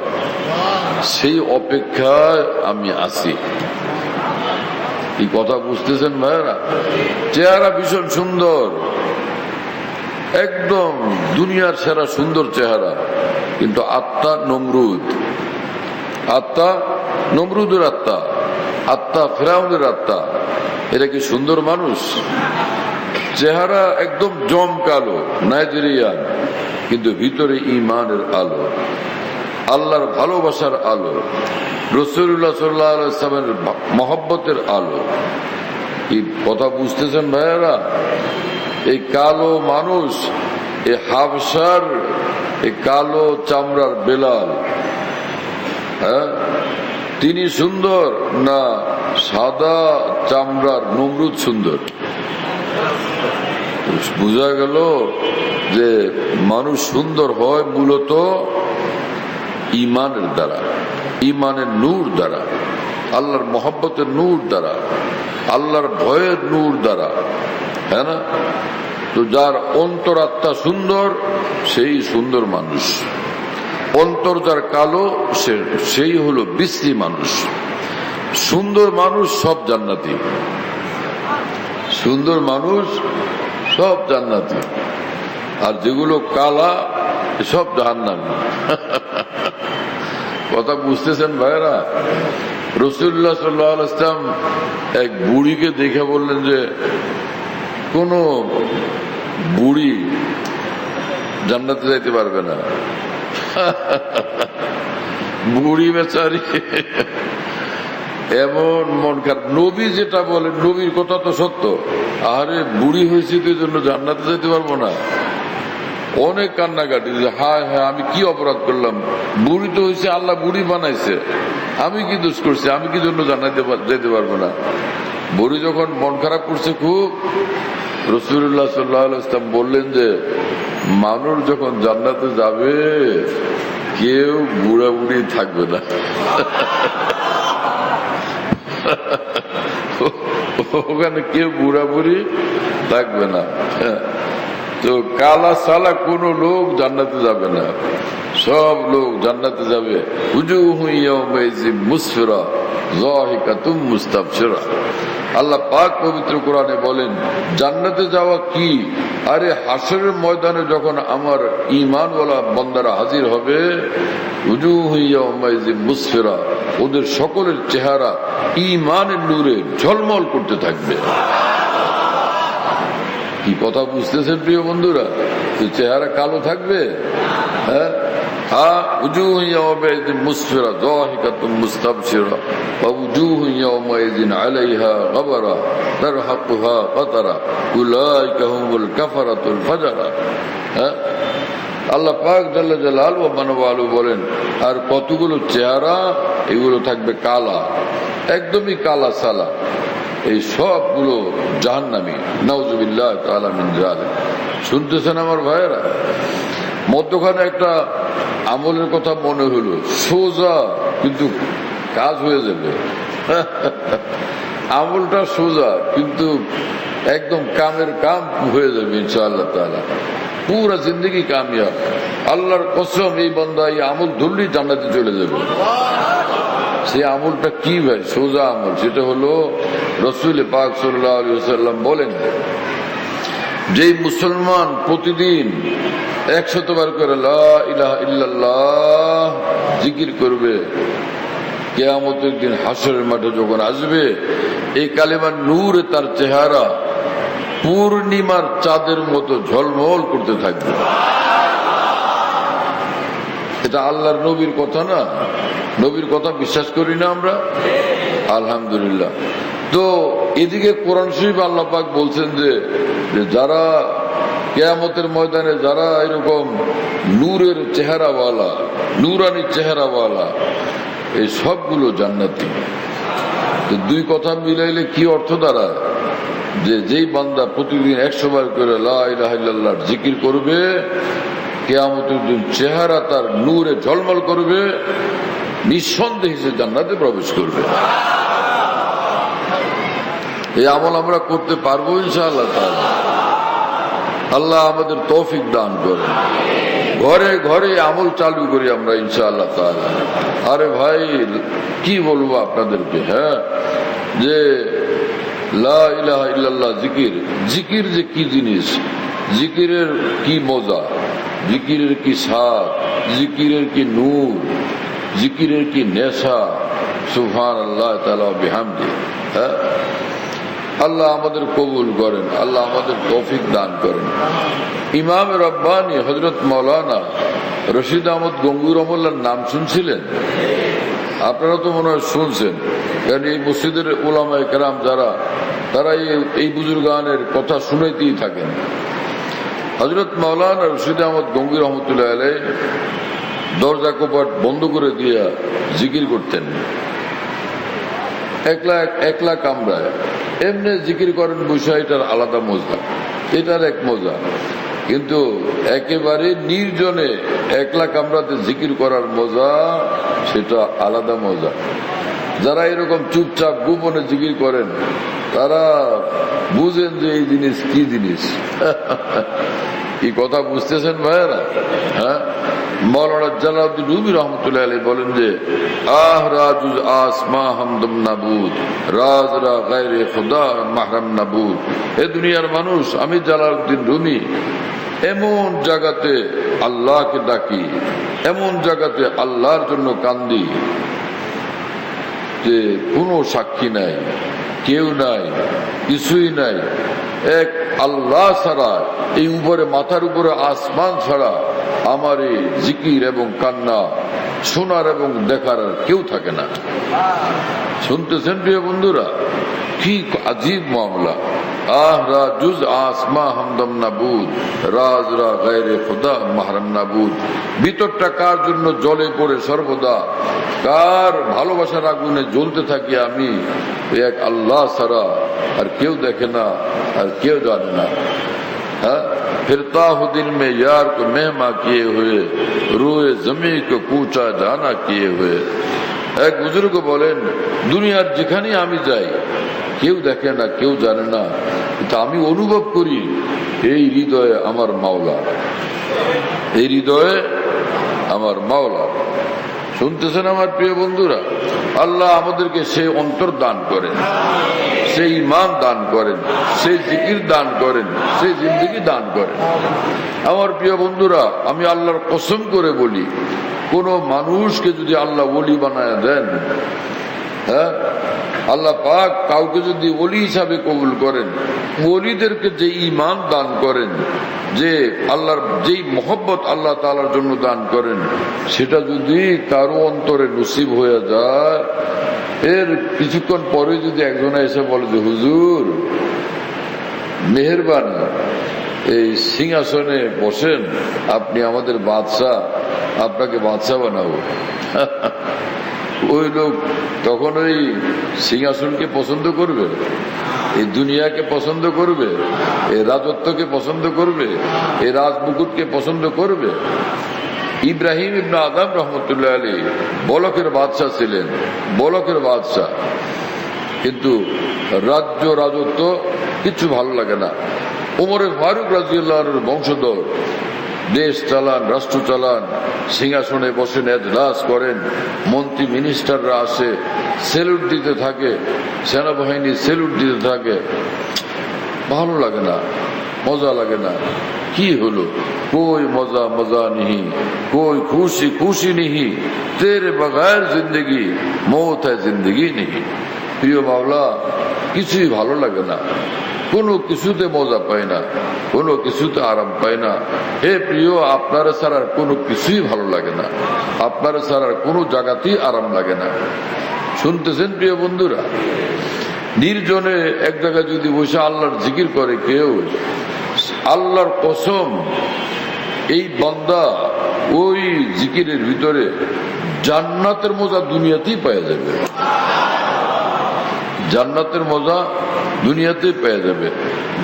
সেই অপেক্ষায় আমি আছি। এই কথা বুঝতেছেন ভাইরা? চেহারা ভীষণ সুন্দর, একদম দুনিয়ার সেরা সুন্দর চেহারা, কিন্তু আত্মা নমরুদ। আত্মা নমরুদের আত্মা, আত্মা ফেরাউনের আত্মা। এটা কি সুন্দর মানুষ? চেহারা একদম জমকালো নাইজেরিয়ান, কিন্তু ভিতরে ঈমানের আলো, আল্লাহর ভালোবাসার আলো, রাসূলুল্লাহ সাল্লাল্লাহু আলাইহি ওয়াসাল্লামের মহব্বতের আলো। এই কথা বুঝতেছেন ভাইয়েরা? এই কালো মানুষ, এই হাবশার এই কালো চামড়ার বেলাল, হ্যাঁ, তিনি সুন্দর না সাদা চামড়ার নমরুদ সুন্দর? বোঝা গেল যে মানুষ সুন্দর হয় মূলত ঈমানের দ্বারা, ঈমানের নূর দ্বারা, আল্লাহর মহব্বতের নূর দ্বারা, আল্লাহর ভয়ের নূর দ্বারা, হ্যাঁ না? তো যার অন্তরাত্মা সুন্দর সেই সুন্দর মানুষ। অন্তর যার কালো সেই হলো বিশ্রী মানুষ। সুন্দর মানুষ সব জান্নাতি, সুন্দর মানুষ সব জান্নাতি, আর যেগুলো কালা সব জাহান্নামী। কথা বুঝতেছেন ভাইরা? রাসূলুল্লাহ সাল্লাল্লাহু আলাইহি ওয়াসাল্লাম এক বুড়িকে দেখে বললেন যে কোন বুড়ি জান্নাতে যাইতে পারবে না। বুড়ি বেচারি এমন মন খারাপ। নবী যেটা বলেন, নবীর কথা তো সত্য। আরে বুড়ি হয়েছি তো এই জন্য জান্নাতে যেতে পারবো না? অনেক কান্নাকাটি, হায় হায় আমি কি অপরাধ করলাম, বুড়ি তো হয়েছে, আল্লাহ বুড়ি বানাইছে, আমি কি দোষ করছি, আমি কি জন্য জান্নাতে যেতে পারবো না? বুড়ি যখন মন খারাপ করছে খুব, রাসূলুল্লাহ সাল্লাল্লাহু আলাইহি ওয়াসাল্লাম বললেন যে মানুষ যখন জান্নাতে যাবে কেউ বুড়া বুড়ি থাকবে না। ওখানে কেউ বুড়া বুড়ি থাকবে না। তো কালা সালা কোন লোক জান্নাতে যাবে না, সব লোক জান্নাতে যাবে। উজুহু ইয়াওমাইযিন মুসফিরা যাহিকাতুম মুস্তাবশিরা। আল্লাহ পাক পবিত্র কোরআনে বলেন জান্নাতে যাওয়া কি? আরে হাসরের ময়দানে যখন আমার ঈমানওয়ালা বান্দারা হাজির হবে, উজুহু ইয়াওমাইযিন মুসফিরা, ওদের সকলের চেহারা ঈমানের নূরে ঝলমল করতে থাকবে। কি কথা বুঝতেছেন প্রিয় বন্ধুরা? তো চেহারা কালো থাকবে? হ্যাঁ, উজুহু ইয়াওমাইযিন মুসফিরা যাহিকাতুম মুস্তাবশিরা ওয়া উজুহু ইয়াওমাইযিন আলাইহা গাবারা তারহাকুহা কাতারা উলাইকা হুমুল কাফারাতুল ফাজারা। হ্যাঁ, আল্লাহ পাক জাল্লা জালালুহু ওয়া মানওয়ালু বলেন আর কতগুলো চেহারা, এগুলো থাকবে কালা, একদমই কালা সালা, এই সবগুলো জাহান্নামী। নাউযুবিল্লাহ তাআলা মিন যালিক। শুনতেছেন আমার ভাইয়েরা? মধ্যখানে একটা আমলের কথা মনে হলো, সোজা কিন্তু কাজ হয়ে যাবে। আমলটা সোজা, কিন্তু একদম কামের কাম হয়ে যাবে ইনশাআল্লাহ তাআলা। পুরা জিন্দগি কামিয়াব। আল্লাহর কসম, এই বান্দা এই আমল ধরলেই জান্নাতে চলে যাবে। সেই আমলটা কি ভাই? সোজা আমল। সেটা হলো রাসূল পাক সাল্লাল্লাহু আলাইহি ওয়াসাল্লাম বলেন, যেই মুসলমান প্রতিদিন 100 বার করে লা ইলাহা ইল্লাল্লাহ জিকির করবে, কিয়ামতের দিন হাসরের মাঠে যখন আসবে, এই কালেমার নূরে তার চেহারা পূর্ণিমার চাঁদের মতো ঝলমল করতে থাকবে। এটা আল্লাহর নবীর কথা না? নবীর কথা বিশ্বাস করি না আমরা? আলহামদুলিল্লাহ। তো এদিকে কোরআন শরীফ আল্লাহ পাক বলছেন যে যারা কিয়ামতের ময়দানে যারা এরকম নূরের চেহারাওয়ালা, নূরানি চেহারাওয়ালা, এই সবগুলো জান্নাতি। তো দুই কথা মিলাইলে কি অর্থ দাঁড়ায়? যে যেই বান্দা প্রতিদিন 100 বার করে লা ইলাহা ইল্লাল্লাহ জিকির করবে, কিয়ামতের দিন চেহারা তার নূরে ঝলমল করবে, নিঃসন্দেহে সে জান্নাতে প্রবেশ করবে। এই আমল আমরা করতে পারবো ইনশাআল্লাহ তাআলা। আল্লাহ আমাদের তৌফিক দান করেন। ঘরে ঘরে আমল চালু করি আমরা ইনশাআল্লাহ তাআলা। আরে ভাই কি বলবো আপনাদেরকে, হ্যাঁ, যে লা ইলাহা ইল্লাল্লাহ জিকির, জিকির যে কি জিনিস, জিকিরের কি মজা, জিকিরের কি স্বাদ, জিকিরের কি নূর, জিকিরের কি নেশা। সুবহানাল্লাহ তাআলা বিহামদি। হ্যাঁ, আল্লাহ আমাদের কবুল করেন, আল্লাহ আমাদের তৌফিক দান করেন। ইমাম রব্বানী হযরত মাওলানা রশিদ আহমদ গঙ্গুর রহমাতুল্লাহর নাম শুনছিলেন? আপনারা তো মনে হয় শুনছেন, কারণ এই মসজিদের উলামায়ে কেরাম যারা, তারা এই বুজুর্গানের কথা শুনাইতেই থাকেন। হযরত মাওলানা রশিদ আহমদ গঙ্গুর রহমাতুল্লাহ আলাইহি দরজা কপাট বন্ধ করে দিয়া জিকির করতেন, একলা কামরায়। এমনি জিকির করেন বসে, এটার আলাদা মজা, এটার এক মজা। কিন্তু একেবারে নির্জনে একলা কামরাতে জিকির করার মজা, সেটা আলাদা মজা। যারা এরকম চুপচাপ গোপনে জিকির করেন, তারা বুঝেন যে এই জিনিস কি জিনিস। এই কথা বুঝতেছেন ভাইয়েরা? হ্যাঁ, মৌলানা জালালউদ্দিন রুমি রহমতুল্লাহ আলাইহি বলেন যে আহ রাজুজ আসমা হামদম নাবুদ, রাজরা গায়রে খুদা মাহরাম নাবুদ। এ দুনিয়ার মানুষ, আমি জালালউদ্দিন রুমি এমন জায়গাতে আল্লাহকে ডাকি, এমন জায়গাতে আল্লাহর জন্য কান্দি যে কোনো সাক্ষী নাই, কেউ নাই, কিছুই নাই, এক আল্লাহ ছাড়া, এই উপরে মাথার উপরে আসমান ছাড়া আমার এই জিকির এবং কান্না শোনার এবং দেখার কেউ থাকে না। শুনতেছেন প্রিয় বন্ধুরা? কি আজীব মামলা। আহ রাজুজ আসমা হামদম নাবুদ, রাজরা গায়রে খুদা মাহরাম নাবুদ। ভিতরটা কার জন্য জলে পড়ে সর্বদা, কার ভালোবাসার আগুনে জ্বলতে থাকি আমি, এক আল্লাহ ছাড়া আর কেউ দেখে না, আর কেউ জানে না। হ্যাঁ, फिरता हूँ दिन में यार को मेहमा किए हुए, रूए जमी को पूछा जाना किए हुए। এক বুজুর্গ বলেন, দুনিয়ার যেখানে আমি যাই, কেউ দেখে না, কেউ জানে না, কিন্তু আমি অনুভব করি এই হৃদয়ে আমার মাওলা, এই হৃদয়ে আমার মাওলা। শুনতেছেন আমার প্রিয় বন্ধুরা? আল্লাহ আমাদেরকে সেই অন্তর দান করেন, সেই ইমান দান করেন, সেই জিকির দান করেন, সেই জিন্দগি দান করেন। আমার প্রিয় বন্ধুরা, আমি আল্লাহর কসম করে বলি, কোন মানুষকে যদি আল্লাহ ওলি বানায় দেন, হ্যাঁ, আল্লাহ পাক কাউকে যদি ওলি হিসাবে কবুল করেন, ওলিদেরকে যে ইমান দান করেন, যে আল্লাহর যেই মহব্বত আল্লাহ তাআলার জন্য দান করেন, সেটা যদি কারো অন্তরে নসিব হয়ে যায়, এর কিছুক্ষণ পরে যদি একজনে এসে বলে যে হুজুর মেহেরবানি, এই সিংহাসনে বসেন, আপনি আমাদের বাদশাহ, আপনাকে বাদশাহ বানাবো, ওই লোক তখন ওই সিংহাসনকে পছন্দ করবে, এই দুনিয়াকে পছন্দ করবে, এই রাজত্বকে পছন্দ করবে, এই রাজমুকুটকে পছন্দ করবে? ইব্রাহিম ইবনে আদম রহমতুল্লাহ আলাইহি বলকের বাদশাহ ছিলেন, বলকের বাদশাহ, কিন্তু রাজ্য রাজত্ব কিছু ভালো লাগে না। ওমরে ফারুক রাদিয়াল্লাহু আনহুর বংশধর, দেশ চালান, রাষ্ট্র চালান, সিংহাসনে বসেন, এজলাস করেন, মন্ত্রী মিনিস্টাররা আসে, সেলুট দিতে থাকে, সেনাবাহিনী সেলুট দিতে থাকে, ভালো লাগে না, মজা লাগে না। কি হলো? कोई मजा मजा नहीं, कोई खुशी खुशी नहीं, तेरे बगैर जिंदगी मौत है जिंदगी नहीं। প্রিয় মাওলা, কিছুই ভালো লাগে না, কোনো কিছুতে মজা পায় না, কোনো কিছুতে আরাম পায় না। হে প্রিয়, আপনারা ছাড়া কোনো কিছুই ভালো লাগে না, আপনারা ছাড়া কোনো জায়গাতেই আরাম লাগে না। শুনতেছেন প্রিয় বন্ধুরা? নির্জনে এক জায়গায় যদি বসে আল্লাহর জিকির করে কেউ, আল্লাহর কসম, এই বান্দা ওই জিকিরের ভিতরে জান্নাতের মজা দুনিয়াতেই পাওয়া যাবে, জান্নাতের মজা দুনিয়াতেই পাওয়া যাবে।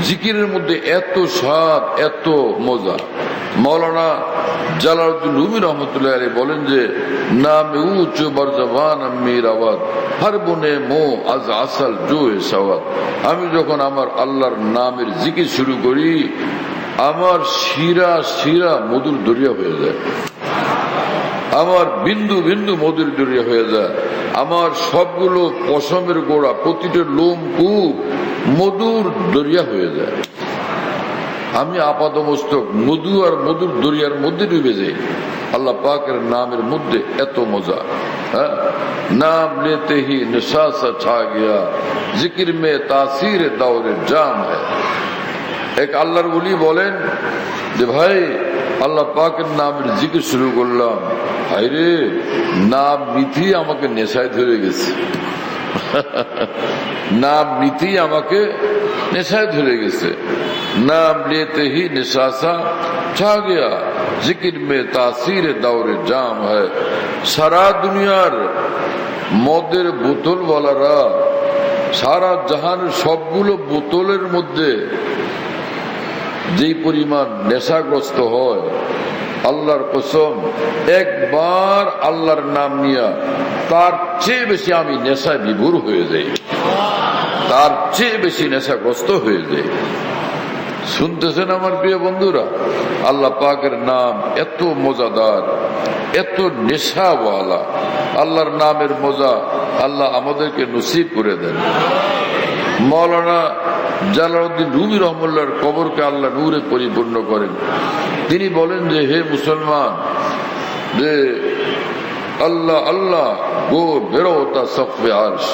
জিকিরের মধ্যে এত স্বাদ, এত মজা। মৌলানা জালালউদ্দিন রুমি রহমতুল্লাহ আলাইহি বলেন যে, নামে উচ্চ বরজবান আমির আওয়াজ হর বনে মো আজ আসল জো সওয়াত। আমি যখন আমার আল্লাহর নামের জিকির শুরু করি, আমার শিরা শিরা মধুর দরিয়া হয়ে যায়, আমার বিন্দু বিন্দু মধুর দরিয়া হয়ে যায়, আমার সবগুলো পশমের গোড়া, প্রতিটা লোম কূপ মধুর দরিয়া হয়ে যায়। আমি আপাতমস্তক মধু আর মধুর দরিয়ার মধ্যে ডুবে যাই। আল্লাহ পাকের নামের মধ্যে এত মজা। হ্যাঁ, নাম লেতে হি নেশা সা ছা গিয়া, জিকির মে তাসির দাওরে জাম হ্যায়। এক আল্লাহর ওলি বলেন যে, ভাই আল্লাহ পাকের নামের জিকির শুরু করলাম, হায়রে নাম নিতেই আমাকে নেশায় ধরে গেছে, নাম নিতেই আমাকে নেশায় ধরে গেছে। নাম লেতে হি নেশা সা ছা গিয়া, জিকির মে তাসির দাওরে জাম হ্যায়। সারা দুনিয়ার মদের বোতল ওয়ালারা, সারা জাহানের সবগুলো বোতলের মধ্যে যেই পরিমাণ নেশাগ্রস্ত হয়, আল্লাহর কসম, একবার আল্লাহর নাম নিয়া তার চেয়ে বেশি আমি নেশায় বিভোর হয়ে যাই, তার চেয়ে বেশি নেশাগ্রস্ত হয়ে যাই। শুনতেছেন আমার প্রিয় বন্ধুরা? আল্লাহ পাকের নাম এত মজাদার, এত নেশাওয়ালা। আল্লাহর নামের মজা আল্লাহ আমাদেরকে নসিব করে দেন। মৌলানা জালালউদ্দিন রুমি রহমতুল্লাহর কবরকে আল্লাহ নূরে পরিপূর্ণ করেন। তিনি বলেন যে, হে মুসলমান, যে আল্লাহ আল্লাহ গো বেরোতা সফে আরশ,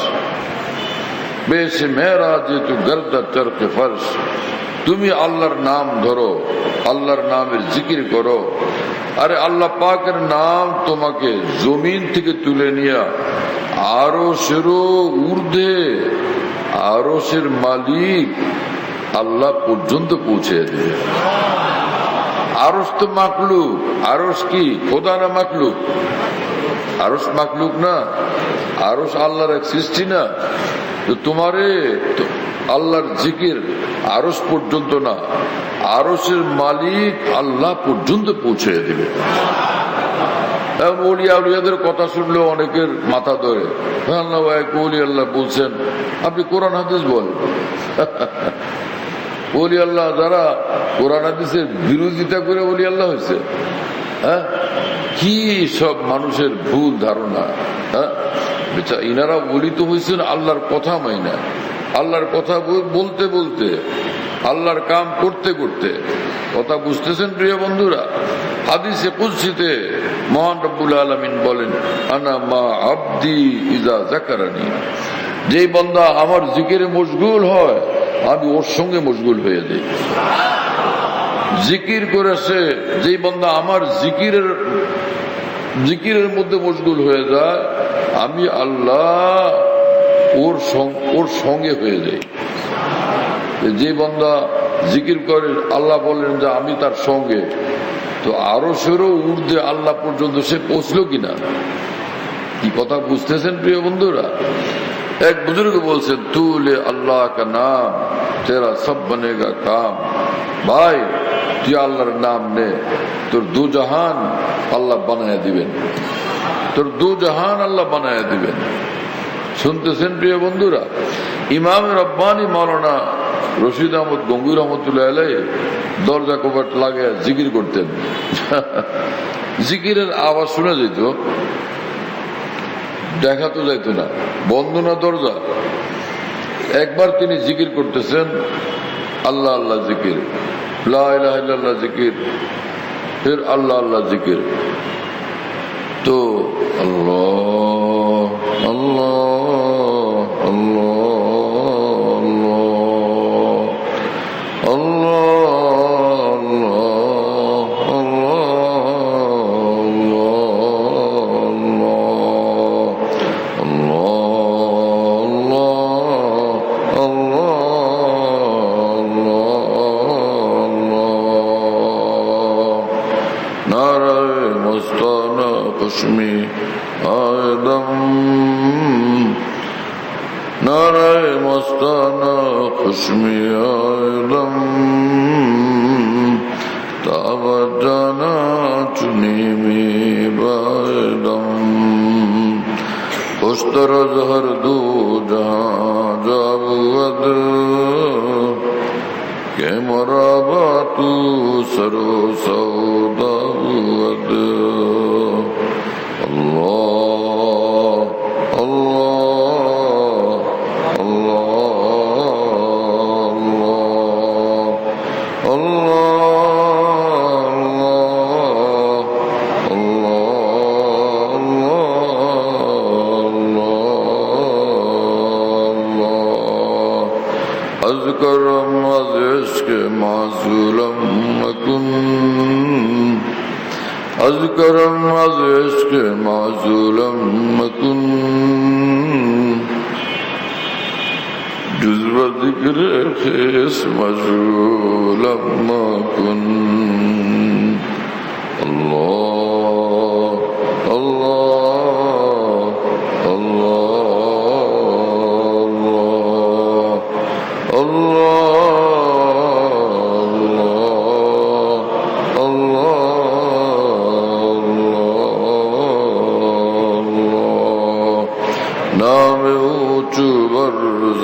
বেশ মেরা যে তু গর্দা চরকে ফর্শ। তুমি আল্লাহর নাম ধরো, আল্লাহর নামের জিকির করো, আরে আল্লাহ পাকের নাম তোমাকে জমিন থেকে তুলে নিয়ে আরশেরও ঊর্ধ্বে, আরশের মালিক আল্লাহ পর্যন্ত পৌঁছে দেবে। আরশ তো মাকলুক, আরশ কি খোদা না মাকলুক? আরশ মাকলুক না, আরশ আল্লাহর এক সৃষ্টি না। তো তোমারে আল্লাহর জিকির আরশ পর্যন্ত না, আরশের মালিক আল্লাহ পর্যন্ত পৌঁছে দেবে। এখন ওলিয়া উলিয়াদের কথা শুনলে অনেকের মাথা ধরে, আল্লাহ ওলি আল্লাহ বলছেন, আপনি কোরআন হাদিস বলেন। ওলি আল্লাহ যারা কোরআন হাদিসের বিরোধিতা করে ওলি আল্লাহ হয়েছে, হ্যাঁ, কি সব মানুষের ভুল ধারণা। হ্যাঁ, ইনারা ওলি তো হয়েছেন আল্লাহর কথা মাইনা, আল্লাহর কথা বলতে বলতে, আল্লাহর কাম করতে করতে। কথা বুঝতেছেন প্রিয় বন্ধুরা? হাদিসে কুদসিতে মহান রব্বুল আলামিন বলেন, আনা মা আবদি ইজা যাকারানি। যেই বান্দা আমার জিকিরে মশগুল হয়, আমি ওর সঙ্গে মশগুল হয়ে যাই। জিকির করেছে যেই বান্দা আমার জিকিরের মধ্যে মশগুল হয়ে যায়, আমি আল্লাহ ওর সঙ্গে হয়ে যাই। যে বান্দা জিকির করে, আল্লাহ বলেন যে আমি তার সঙ্গে, তো আরশেরও ঊর্ধ্বে আল্লাহ পর্যন্ত সে পৌঁছলো কিনা? কি কথা বুঝতেছেন প্রিয় বন্ধুরা? এক বুজুর্গ বলছেন, তুলে আল্লাহ কা নাম তেরা সব বনেগা কাম। ভাই, তুই আল্লাহর নাম নে, তোর দু জাহান আল্লাহ বানায় দিবেন, তোর দু জাহান আল্লাহ বানায় দিবেন। শুনতেছেন প্রিয় বন্ধুরা? ইমাম রব্বানী মাওলানা রশিদ আহমদ গঙ্গুর রহমতুল্লাহ আলাইহি দরজা কপাট লাগে জিকির করতেন। জিকিরের আওয়াজ শোনা যেত, দেখা তো যাইত না, বন্ধ না দরজা। একবার তিনি জিকির করতেছেন, আল্লাহ আল্লাহ জিকির, লা ইলাহা ইল্লাল্লাহ জিকির, ফির আল্লাহ আল্লাহ জিকির। তো আল্লাহ আল্লাহ আল্লাহ আল্লাহ খুশমি আদম, নারায় মস্তানা খুশমি আদম, তাবজানা চুনি মে বাদম, খুশতরজ হর দু জহাঁ জাবদ, কে মরাবা তু সরো সৌদাবদ। Allah, Allah, Allah, Allah, Allah, azkaram az ishq mazulam makun, azkaram az ishq mazulam makun, cüzve zikre khis mazlulam makun. Allah, Allah, Allah, Allah,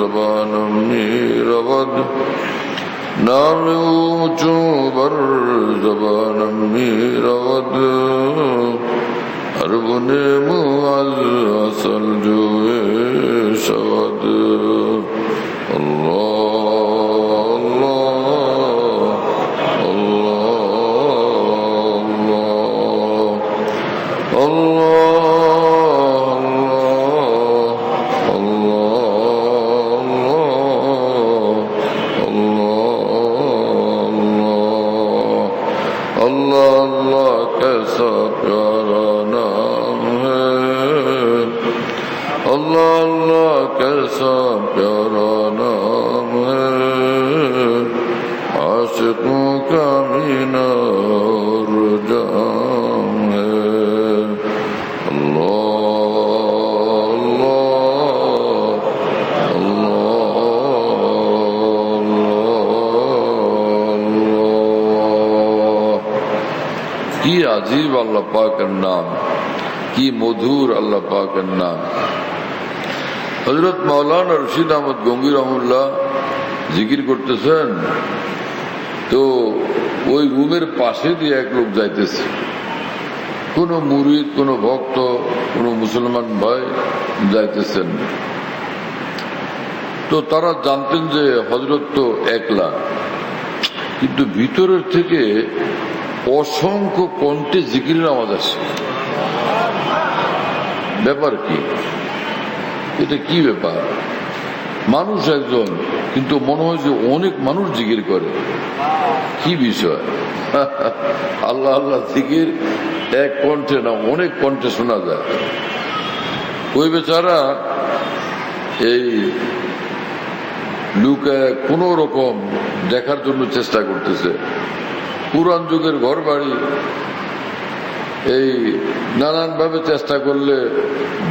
ज़बानम मीरवद, नाम ऊँचू बर ज़बानम मीरवद, हर बुने मुअज़ असल जुए शवद। अल्लाह अल्लाह अल्लाह अल्लाह कैसा प्यारा नाम है, अल्लाह अल्लाह कैसा प्यारा नाम है, आशिकों का मीना और जाम है। কি আজীব আল্লাহ পাকের নাম, কি মধুর আল্লাহ পাকের নাম। হযরত মাওলানা রশিদ আহমদ গঙ্গুর রহমতুল্লাহ জিকির করতেছেন, তো ওই রুমের পাশে দিয়ে এক লোক যাইতেছে, কোন মুরিদ, কোন ভক্ত, কোন মুসলমান ভাই যাইতেছেন। তো তারা জানতেন যে হযরত তো একলা, কিন্তু ভিতরের থেকে অসংখ্য কণ্ঠে জিকিরের আওয়াজ আসে। ব্যাপার কি? এটা কি ব্যাপার? মানুষ একজন, কিন্তু মনে হয় যে অনেক মানুষ জিকির করে। কি বিষয়? আল্লাহ আল্লাহ জিকির এক কণ্ঠে না, অনেক কণ্ঠে শোনা যায়। ওই বেচারা এই লুকায় কোন রকম দেখার জন্য চেষ্টা করতেছে। পুরান যুগের ঘর বাড়ি, এই নানান ভাবে চেষ্টা করলে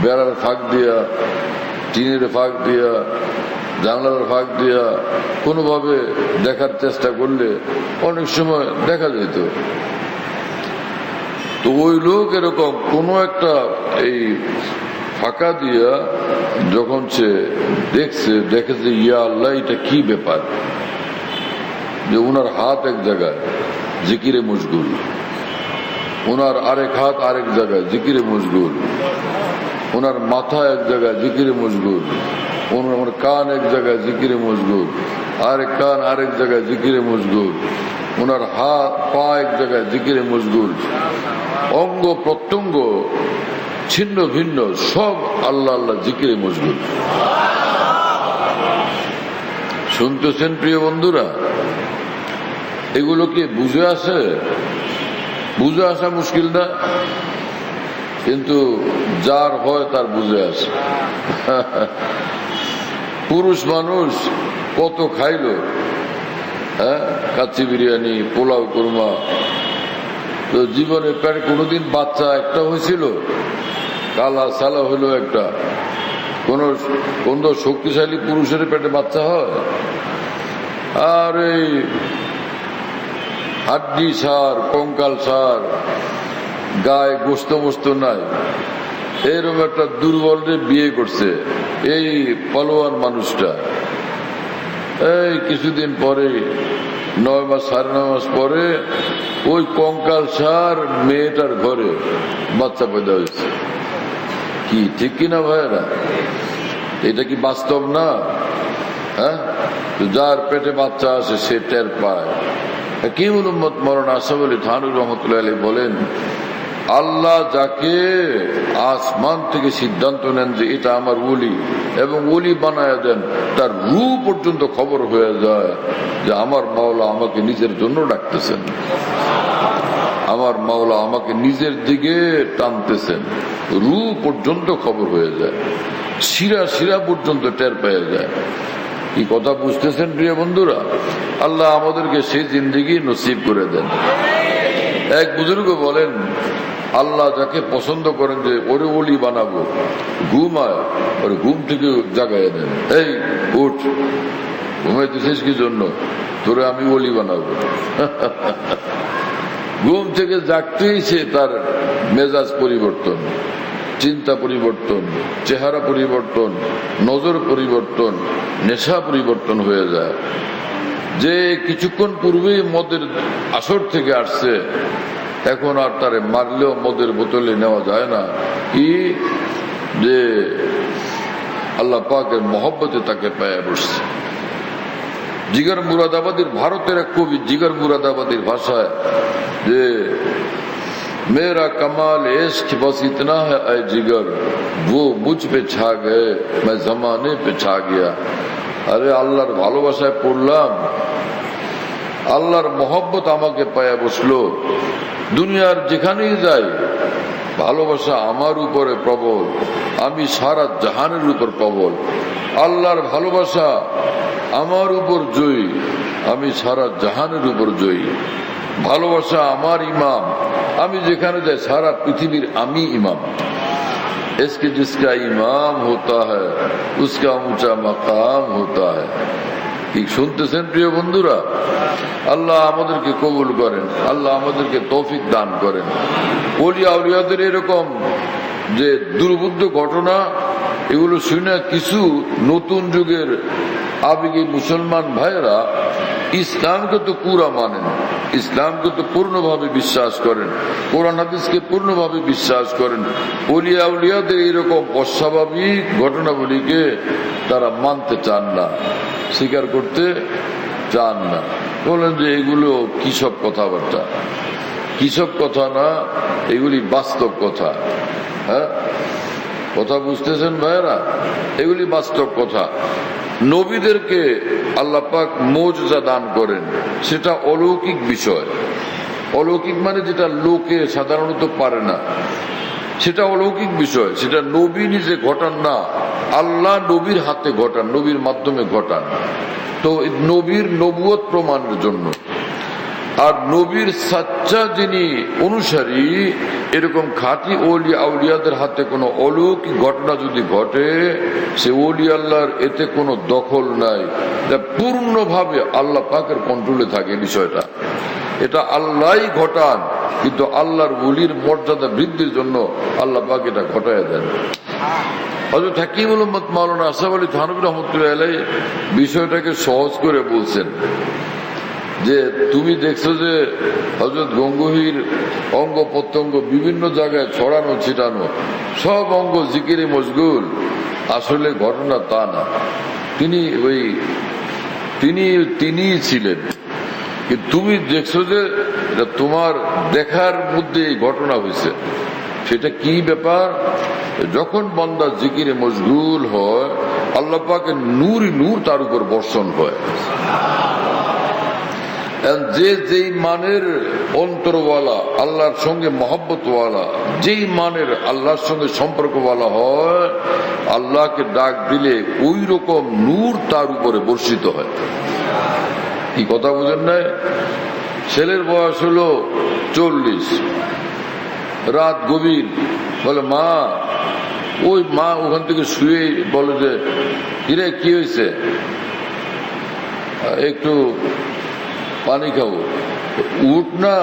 বেড়ার ফাঁক দিয়া, টিনের ফাঁক দিয়া জানলার ফাঁক দিয়া কোনোভাবে দেখার চেষ্টা করলে অনেক সময় দেখা যেত। তো ওই লোক এরকম কোনো একটা এই ফাঁকা দিয়া যখন সে দেখে যে ইয়া আল্লাহ এটা কি ব্যাপার, যে ওনার হাত এক জায়গায় জিকিরে মশগুল, ওনার আরেক হাত আরেক জায়গায় জিকিরে মশগুল, ওনার মাথা এক জায়গায় জিকিরে মশগুল, ওনার কান এক জায়গায় জিকিরে মশগুল, আরেক কান আরেক জায়গায় জিকিরে মশগুল, ওনার হাত পা এক জায়গায় জিকিরে মশগুল, অঙ্গ প্রত্যঙ্গ ছিন্ন ভিন্ন সব আল্লাহ আল্লাহ জিকিরে মশগুল। শুনতেছেন প্রিয় বন্ধুরা? এগুলো কি বুঝে আসে? বুঝে আসা মুশকিল না, কিন্তু যার হয় তার বুঝে আসে। পুরুষ মানুষ কত খাইলো, হ্যাঁ, কাচ্চি বিরিয়ানি, পোলাও কুরমা, তো জীবনে পেটে কোনোদিন বাচ্চা একটা হয়েছিল? কালা সালা হইল একটা। কোন শক্তিশালী পুরুষের পেটে বাচ্চা হয়? আর এই হাড্ডি সার, কঙ্কাল সার, গায়ে গোস্ত মোস্ত নাই, এরকম একটা দুর্বলরে বিয়ে করছে এই পালোয়ান মানুষটা। এই কিছুদিন পরে 9 মাস 9.5 মাস পরে ওই কঙ্কাল সার মেয়েটার ঘরে বাচ্চা পয়দা হয়েছে। কি ঠিক কিনা ভাইয়েরা? এটা কি বাস্তব না? হ্যাঁ, যার পেটে বাচ্চা আসে সে টের পায়। হাকিমুল উম্মত মৌলানা আশরাফ আলী থানভী রহমতুল্লাহ আলাইহি বলেন, আল্লাহ যাকে আসমান থেকে সিদ্ধান্ত নেন যে এটা আমার ওলি, এবং ওলি বানায় দেন, তার রূহ পর্যন্ত খবর হয়ে যায় যে আমার মাওলা আমাকে নিজের জন্য ডাকতেছেন, আমার মাওলা আমাকে নিজের দিকে টানতেছেন। রূহ পর্যন্ত খবর হয়ে যায়, শিরা শিরা পর্যন্ত টের পেয়ে যায়। কি কথা বুঝতেছেন প্রিয় বন্ধুরা? আল্লাহ আমাদেরকে সেই জিন্দেগি নসিব করে দেন। এক বুজুর্গ বলেন, আল্লাহ যাকে পছন্দ করেন যে ওরে ওলি বানাবো, ঘুমায় ওর ঘুম থেকে জাগায় দেন, এই উঠ, ঘুমাইতেছিস কি জন্য? তোরে আমি ওলি বানাবো। ঘুম থেকে জাগতেই সে তার মেজাজ পরিবর্তন, চিন্তা পরিবর্তন, চেহারা পরিবর্তন, নজর পরিবর্তন, নেশা পরিবর্তন হয়ে যায়। যে কিছুক্ষণ পূর্বেই মদের আসর থেকে আসছে, এখন আর তারে মারলেও মদের বোতলে নেওয়া যায় না। কি যে আল্লাহ পাকের মহব্বতে তাকে পায়ে বসছে। জিগর মুরাদাবাদীর, ভারতের এক কবি জিগর মুরাদাবাদীর ভাষায় যে मेरा कमाल इश्क बस इतना है ऐ जिगर, वो मुझ पे छा गए मैं जमाने पे छा गया। আরে আল্লাহর ভালোবাসায় পড়লাম, আল্লাহর মহব্বত আমাকে পায়ে বসলো। দুনিয়ার যেখানেই যাই ভালোবাসা আমার উপরে প্রবল, আমি সারা জাহানের উপর প্রবল। আল্লাহর ভালোবাসা আমার উপর জয়ী, আমি সারা জাহানের উপর জয়ী। ভালোবাসা আমার ইমাম, আমি যেখানে যাই সারা পৃথিবীর আমি ইমাম। इसके जिसका इमाम होता है उसका ऊंचा मकाम होता है। কি শুনতেছেন প্রিয় বন্ধুরা? আল্লাহ আমাদেরকে কবুল করেন, আল্লাহ আমাদেরকে তৌফিক দান করেন। ওলিয়া আউলিয়াদের এরকম যে দুর্বোধ্য ঘটনা, এগুলো শুনে কিছু নতুন যুগের আবেগী মুসলমান ভাইয়েরা ইসলামকে তো পুরা মানেন, ইসলামকে তো পূর্ণভাবে বিশ্বাস করেন, কোরআন হাদিসকে পূর্ণভাবে বিশ্বাস করেন। ওলিয়া আউলিয়াদের এরকম অস্বাভাবিক ঘটনাবলীকে তারা মানতে চান না, স্বীকার করতে চান না। বলেন যে এগুলো কি সব কথাবার্তা, কি সব কথা না, এগুলি বাস্তব কথা। হ্যাঁ, কথা বুঝতেছেন ভাইয়েরা? এগুলি বাস্তব কথা। নবীদেরকে আল্লাহ পাক মুজিজা দান করেন, সেটা অলৌকিক বিষয়। অলৌকিক মানে যেটা লোকে সাধারণত পারে না, সেটা অলৌকিক বিষয়। সেটা নবী নিজে ঘটান না, আল্লাহ নবীর হাতে ঘটান, নবীর মাধ্যমে ঘটান। তো নবীর নবুয়ত প্রমাণের জন্য আর নবীর সাচ্চা যিনি অনুসারী, এরকম খাঁটি ওলিয়া আউলিয়াদের হাতে কোনো অলৌকিক ঘটনা যদি ঘটে, সে ওলিয়া আল্লাহর এতে কোনো দখল নাই, এটা পূর্ণভাবে আল্লাহ পাকের কন্ট্রোলে থাকে বিষয়টা। এটা আল্লাহই ঘটান, কিন্তু আল্লাহর ওলির মর্যাদা বৃদ্ধির জন্য আল্লাহ পাক এটা ঘটায় দেন। হযরত হাকিমুল উম্মত মাওলানা আশরাফ আলী থানভী রাহমাতুল্লাহ আলাইহি বিষয়টাকে সহজ করে বলছেন যে তুমি দেখছো যে হযরত গঙ্গোহীর অঙ্গ প্রত্যঙ্গ বিভিন্ন জায়গায় ছড়ানো ছিটানো, সব অঙ্গ জিকিরে মশগুল, আসলে ঘটনা তা না। তিনি ছিলেন, কিন্তু তুমি দেখছো যে তোমার দেখার মধ্যে এই ঘটনা হয়েছে। সেটা কি ব্যাপার? যখন বান্দা জিকিরে মশগুল হয়, আল্লাহ পাকের নূরই নূর তার উপর বর্ষণ হয়। যেই মানের অন্তরওয়ালা, আল্লাহর সঙ্গে মহব্বতওয়ালা, যেই মানের আল্লাহর সঙ্গে সম্পর্কওয়ালা হয়, আল্লাহকে ডাক দিলে ওই রকম নূর তার উপরে বর্ষিত হয়। কি কথা বুঝেন নাই? ছেলের বয়স হলো 40, রাত গভীর, বলে মা, ওই মা ওখান থেকে শুয়ে বলে যে কিরে কি হয়েছে, একটু পানি খাবো। উঠ না,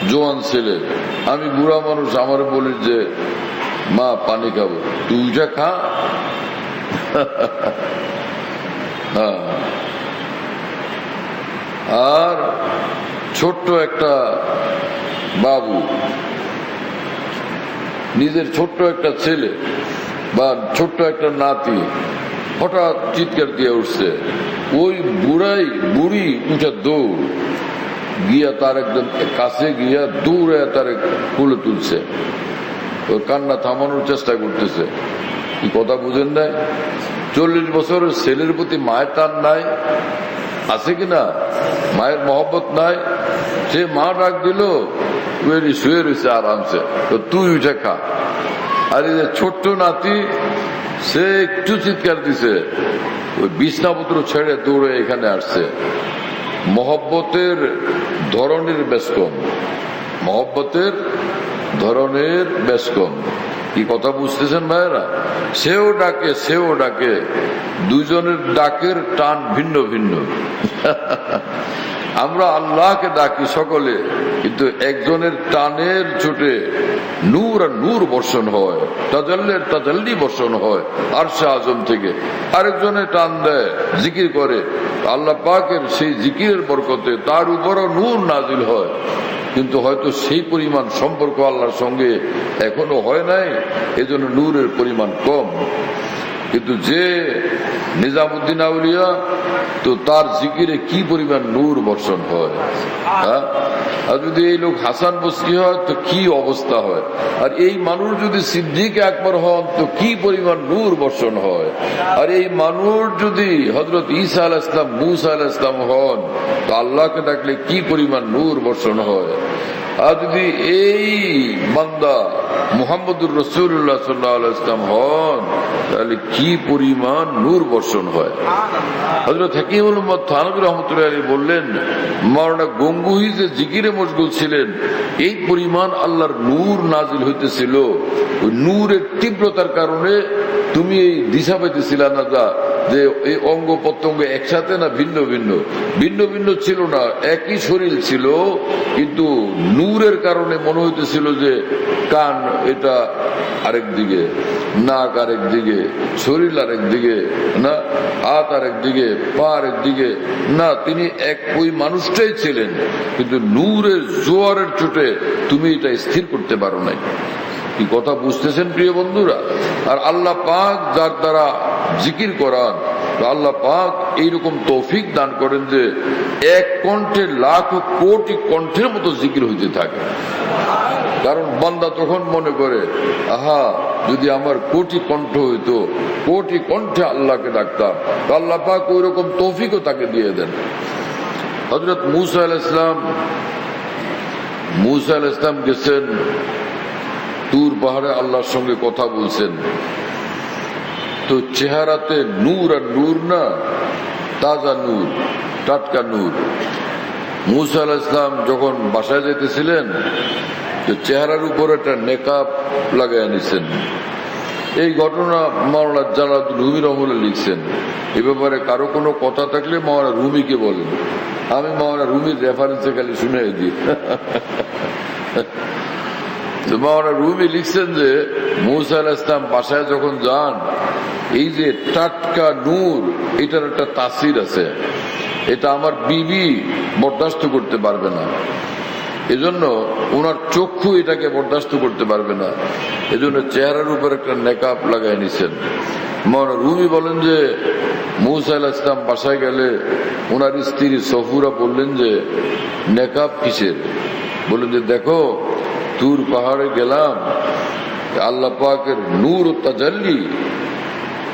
জোয়ান ছেলে, আমি বুড়া মানুষ, আমার বলি যে মা পানি খাবো, তুই উঠে খা। হ্যাঁ, আর ছোট্ট একটা বাবু, নিজের ছোট্ট একটা ছেলে বা ছোট্ট একটা নাতি হঠাৎ চিৎকার দিয়ে উঠছে, ওই বুড়ি উঠে দৌড় গিয়া তার একদম কাছে গিয়া দৌড়ে তার কোলে তুলছে, ওর কান্না থামানোর চেষ্টা করতেছে। কি কথা বুঝেন নাই? 40 বছরের ছেলের প্রতি মায়ের টান নাই, আছে কিনা? মায়ের মহব্বত নাই? সে মা ডাক দিল, শুয়ে রয়েছে আরামসে, তো তুই উঠে খা। আর এই যে ছোট্ট নাতি, সে একটু চিৎকার দিছে, ওই বিছনাপত্র ছেড়ে দৌড়ে এখানে আসছে। মহব্বতের ধরনের বেশকম, মহব্বতের ধরনের বেশকম। কি কথা বুঝতেছেন ভাইয়েরা? সেও ডাকে, দুজনের ডাকের টান ভিন্ন ভিন্ন। আমরা আল্লাহকে ডাকি সকলে, কিন্তু একজনের টানের চোটে নূর আর নূর বর্ষণ হয়, তাজাল্লি বর্ষণ হয় আরশে আজম থেকে। আরেকজনে টান দেয়, জিকির করে, আল্লাহ পাকের সেই জিকিরের বরকতে তার উপরও নূর নাজিল হয়। কিন্তু হয়তো সেই পরিমাণ সম্পর্ক আল্লাহর সঙ্গে এখনো হয় নাই, এজন্য নূরের পরিমাণ কম। কিন্তু যে নিজামুদ্দিন আউলিয়া, তো তার জিকিরে কি পরিমাণ নূর বর্ষণ হয়। আর যদি এই লোক হাসান বসরি হয় তো কি অবস্থা হয়, আর এই মানুষ যদি সিদ্দিক আকবর হন তো কি পরিমাণ নূর বর্ষণ হয়। আর এই মানুষ যদি হযরত ঈসা আলাইহিস সালাম, মূসা আলাইহিস সালাম হন, তো আল্লাহকে ডাকলে কি পরিমাণ নূর বর্ষণ হয়। আর যদি এই বান্দা মুহাম্মদুর রাসূলুল্লাহ সাল্লাল্লাহু আলাইহি ওয়াসাল্লাম হন, তাহলে কি পরিমাণ নূর বর্ষণ হয়। হযরত হাকিমুল উম্মত থানভী রাহমাতুল্লাহি আলাইহি বললেন, মাওলানা গঙ্গোহী যে জিকিরে মশগুল ছিলেন, এই পরিমাণ আল্লাহর নূর নাজিল হইতেছিল। ওই নূরের তীব্রতার কারণে তুমি এই দিশা পাইতেছিলা না যে এই অঙ্গ প্রত্যঙ্গ একসাথে না ভিন্ন ভিন্ন ছিল না, একই শরীর ছিল, কিন্তু নূরের কারণে মনে হইতেছিল যে কান এটা আরেক দিকে, নাক আরেক দিকে, শরীর আরেক দিকে না, হাত আরেক দিকে, পা আরেক দিকে না। তিনি ওই মানুষটাই ছিলেন, কিন্তু নূরের জোয়ারের চোটে তুমি এটা স্থির করতে পারো নাই। কি কথা বুঝতেছেন প্রিয় বন্ধুরা? আর আল্লাহ পাক যার দ্বারা জিকির করান, আল্লাহ পাক এইরকম তৌফিক দান করেন যে এক কণ্ঠে লাখ কোটি কণ্ঠের মতো জিকির হইতে থাকে। কারণ বান্দা তখন মনে করে, আহা, যদি আমার কোটি কণ্ঠ হইতো, কোটি কণ্ঠে আল্লাহকে ডাকতাম, তো আল্লাহ পাক ওই রকম তৌফিকও তাকে দিয়ে দেন। হযরত মূসা আলাইহিস সালাম গেছেন তুর পাহাড়ে, আল্লাহর সঙ্গে কথা বলছেন, তো চেহারাতে নূর আর নূর না, তাজা নূর, টাটকা নূর। মুসা আলাইহিস সালাম যখন বাসায় যেতেছিলেন, চেহারার উপর একটা নেকাব লাগাই নিছেন। এই ঘটনা মাওলানা জালালউদ্দিন রুমি রহমাতুল্লাহ লিখছেন। এ ব্যাপারে কারো কোনো কথা থাকলে মাওলানা রুমিকে বলেন, আমি মাওলানা রুমির রেফারেন্সে খালি শুনে দিই। মাওলানা রুমি লিখছেন যে মুসা আলাইহিস সালাম বাসায় যখন যান, এই যে টাটকা নূর, এটার একটা তাসির আছে, এটা আমার বিবি বরদাস্ত করতে পারবে না। এজন্য ওনার চক্ষু এটাকে বরদাস্ত করতে পারবে না, এজন্য চেহারার উপর একটা নেকাব লাগাই নিছেন। মাওলানা রুমি বলেন যে মুসা আলাইহিস সালাম বাসায় গেলে ওনার স্ত্রী সফুরা বললেন যে নেকাব কিসের? বললেন যে দেখো, তুর পাহাড়ে গেলাম, আল্লাহ পাকের নূর ও তাজাল্লি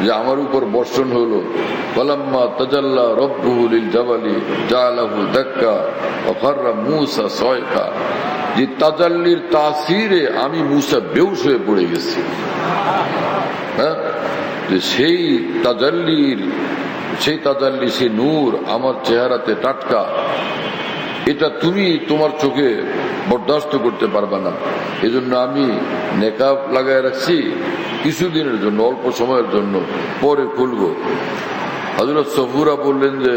যে আমার উপর বর্ষণ হলো। ফালাম্মা তাজাল্লা রব্বুহু লিল জাবালি জাআলাহু দাক্কা ওয়া খাররা মূসা সায়কা। যে তাজাল্লির তাসিরে আমি মূসা বেহুশ হয়ে পড়ে গেছি। হ্যাঁ, সেই তাজাল্লি, সেই নূর আমার চেহারাতে টাটকা, এটা তুমি তোমার চোখে বরদাস্ত করতে পারবে না। এজন্য আমি নেকাব লাগায় রাখছি কিছুদিনের জন্য, অল্প সময়ের জন্য, পরে খুলবো। হযরত সফুরা বললেন যে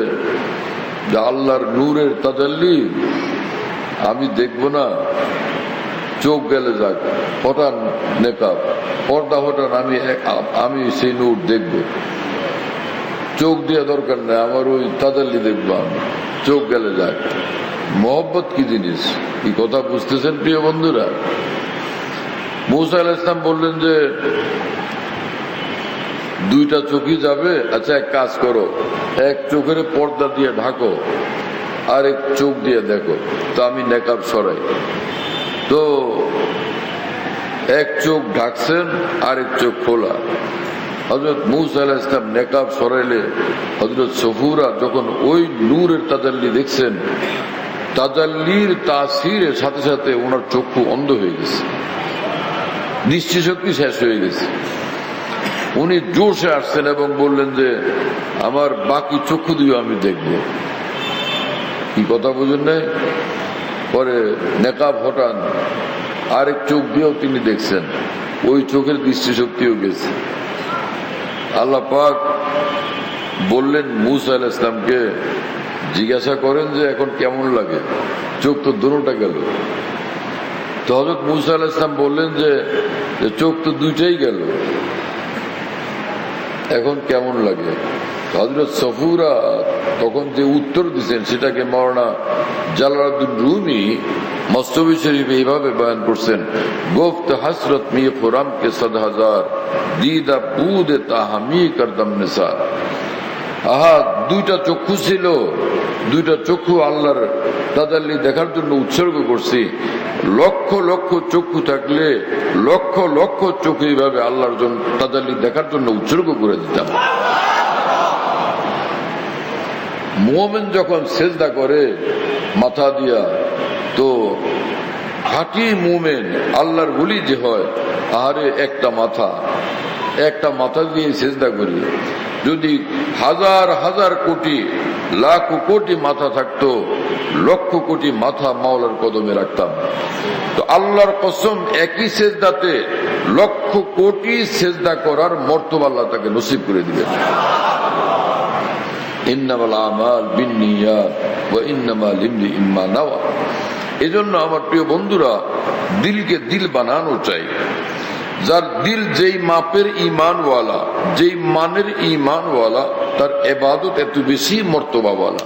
আল্লাহর নূরের তাজাল্লি আমি দেখবো না, চোখ গেলে যাক, হঠাৎ নেকাব, পর্দা হঠাৎ, আমি সেই নূর দেখবো। চোখ দিয়ে দরকার নেই, আমার ওই তাজাল্লি দেখবো আমি, চোখ গেলে যাক। মহব্বত কি জিনিস, এই কথা বুঝতেছেন প্রিয় বন্ধুরা? মুসা আলাইহিস সালাম বললেন যে দুইটা চোখই যাবে, আচ্ছা এক কাজ করো, এক চোখের পর্দা দিয়ে ঢাকো আর এক চোখ দিয়ে দেখো। তো আমি নেকাব সরাই, তো এক চোখ ঢাকছেন আর এক চোখ খোলা। হযরত মুসা আলাইহিস সালাম নেকাব সরাইলে হযরত সফুরা যখন ওই নূরের তাজাল্লি দেখছেন, তাজাল্লির তাসিরের সাথে সাথে ওনার চক্ষু অন্ধ হয়ে গেছে, দৃষ্টিশক্তি শেষ হয়ে গেছে। উনি জোশে আসছেন এবং বললেন যে আমার বাকি চক্ষু দিয়ে আমি দেখব। কি কথা বুঝেন নাই? পরে নেকাব হটান, আরেক চোখ দিয়েও তিনি দেখছেন, ওই চোখের দৃষ্টিশক্তিও গেছে। আল্লাহ পাক বললেন মুসা আলাইহিস সালামকে জিজ্ঞাসা করেন যে এখন কেমন লাগে, চোখ তো দুটোটা গেল। তো হযরত মুসা আলাইহিস সালাম বললেন যে চোখ তো দুইটাই গেল, এখন কেমন লাগে? হযরত সফুরা তখন যে উত্তর দিচ্ছেন সেটাকে মাওলানা জালালউদ্দিন রুমি মস্তবি শরীফে এইভাবে বয়ান করছেন, গুফত হসরত মি খুরম কে 100,000 দিদা বুদে তাহামি করদম নিসার। আহা, দুইটা চক্ষু ছিল, দুইটা চক্ষু আল্লাহর তাজাল্লি দেখার জন্য উৎসর্গ করছি। লক্ষ লক্ষ চক্ষু থাকলে লক্ষ লক্ষ চক্ষু এইভাবে আল্লাহর জন্য তাজাল্লি দেখার জন্য উৎসর্গ করে দিতাম। মুমিন যখন সেজদা করে মাথা দিয়া, তো খাঁটি মুমিন আল্লাহর ওলি যে হয়, আহারে একটা মাথা দিয়ে সেজদা করি। যদি হাজার হাজার কোটি লাখ কোটি মাথা থাকতো, লক্ষ কোটি মাথা মাওলার কদমে রাখতাম। তো আল্লাহর কসম, একই সেজদাতে লক্ষ কোটি সেজদা করার মর্তবা আল্লাহ তাকে নসিব করে দিবেন। ইন্নামাল আমাল বিন্নিয়াত ওয়া ইন্নামা লিমরিইম মা নাওয়া। এজন্য আমার প্রিয় বন্ধুরা, দিলকে দিল বানানো চাই। যার দিল যেই মাপের ঈমানওয়ালা, যেই মানের ঈমানওয়ালা, তার ইবাদত এত বেশি মর্তবাওয়ালা।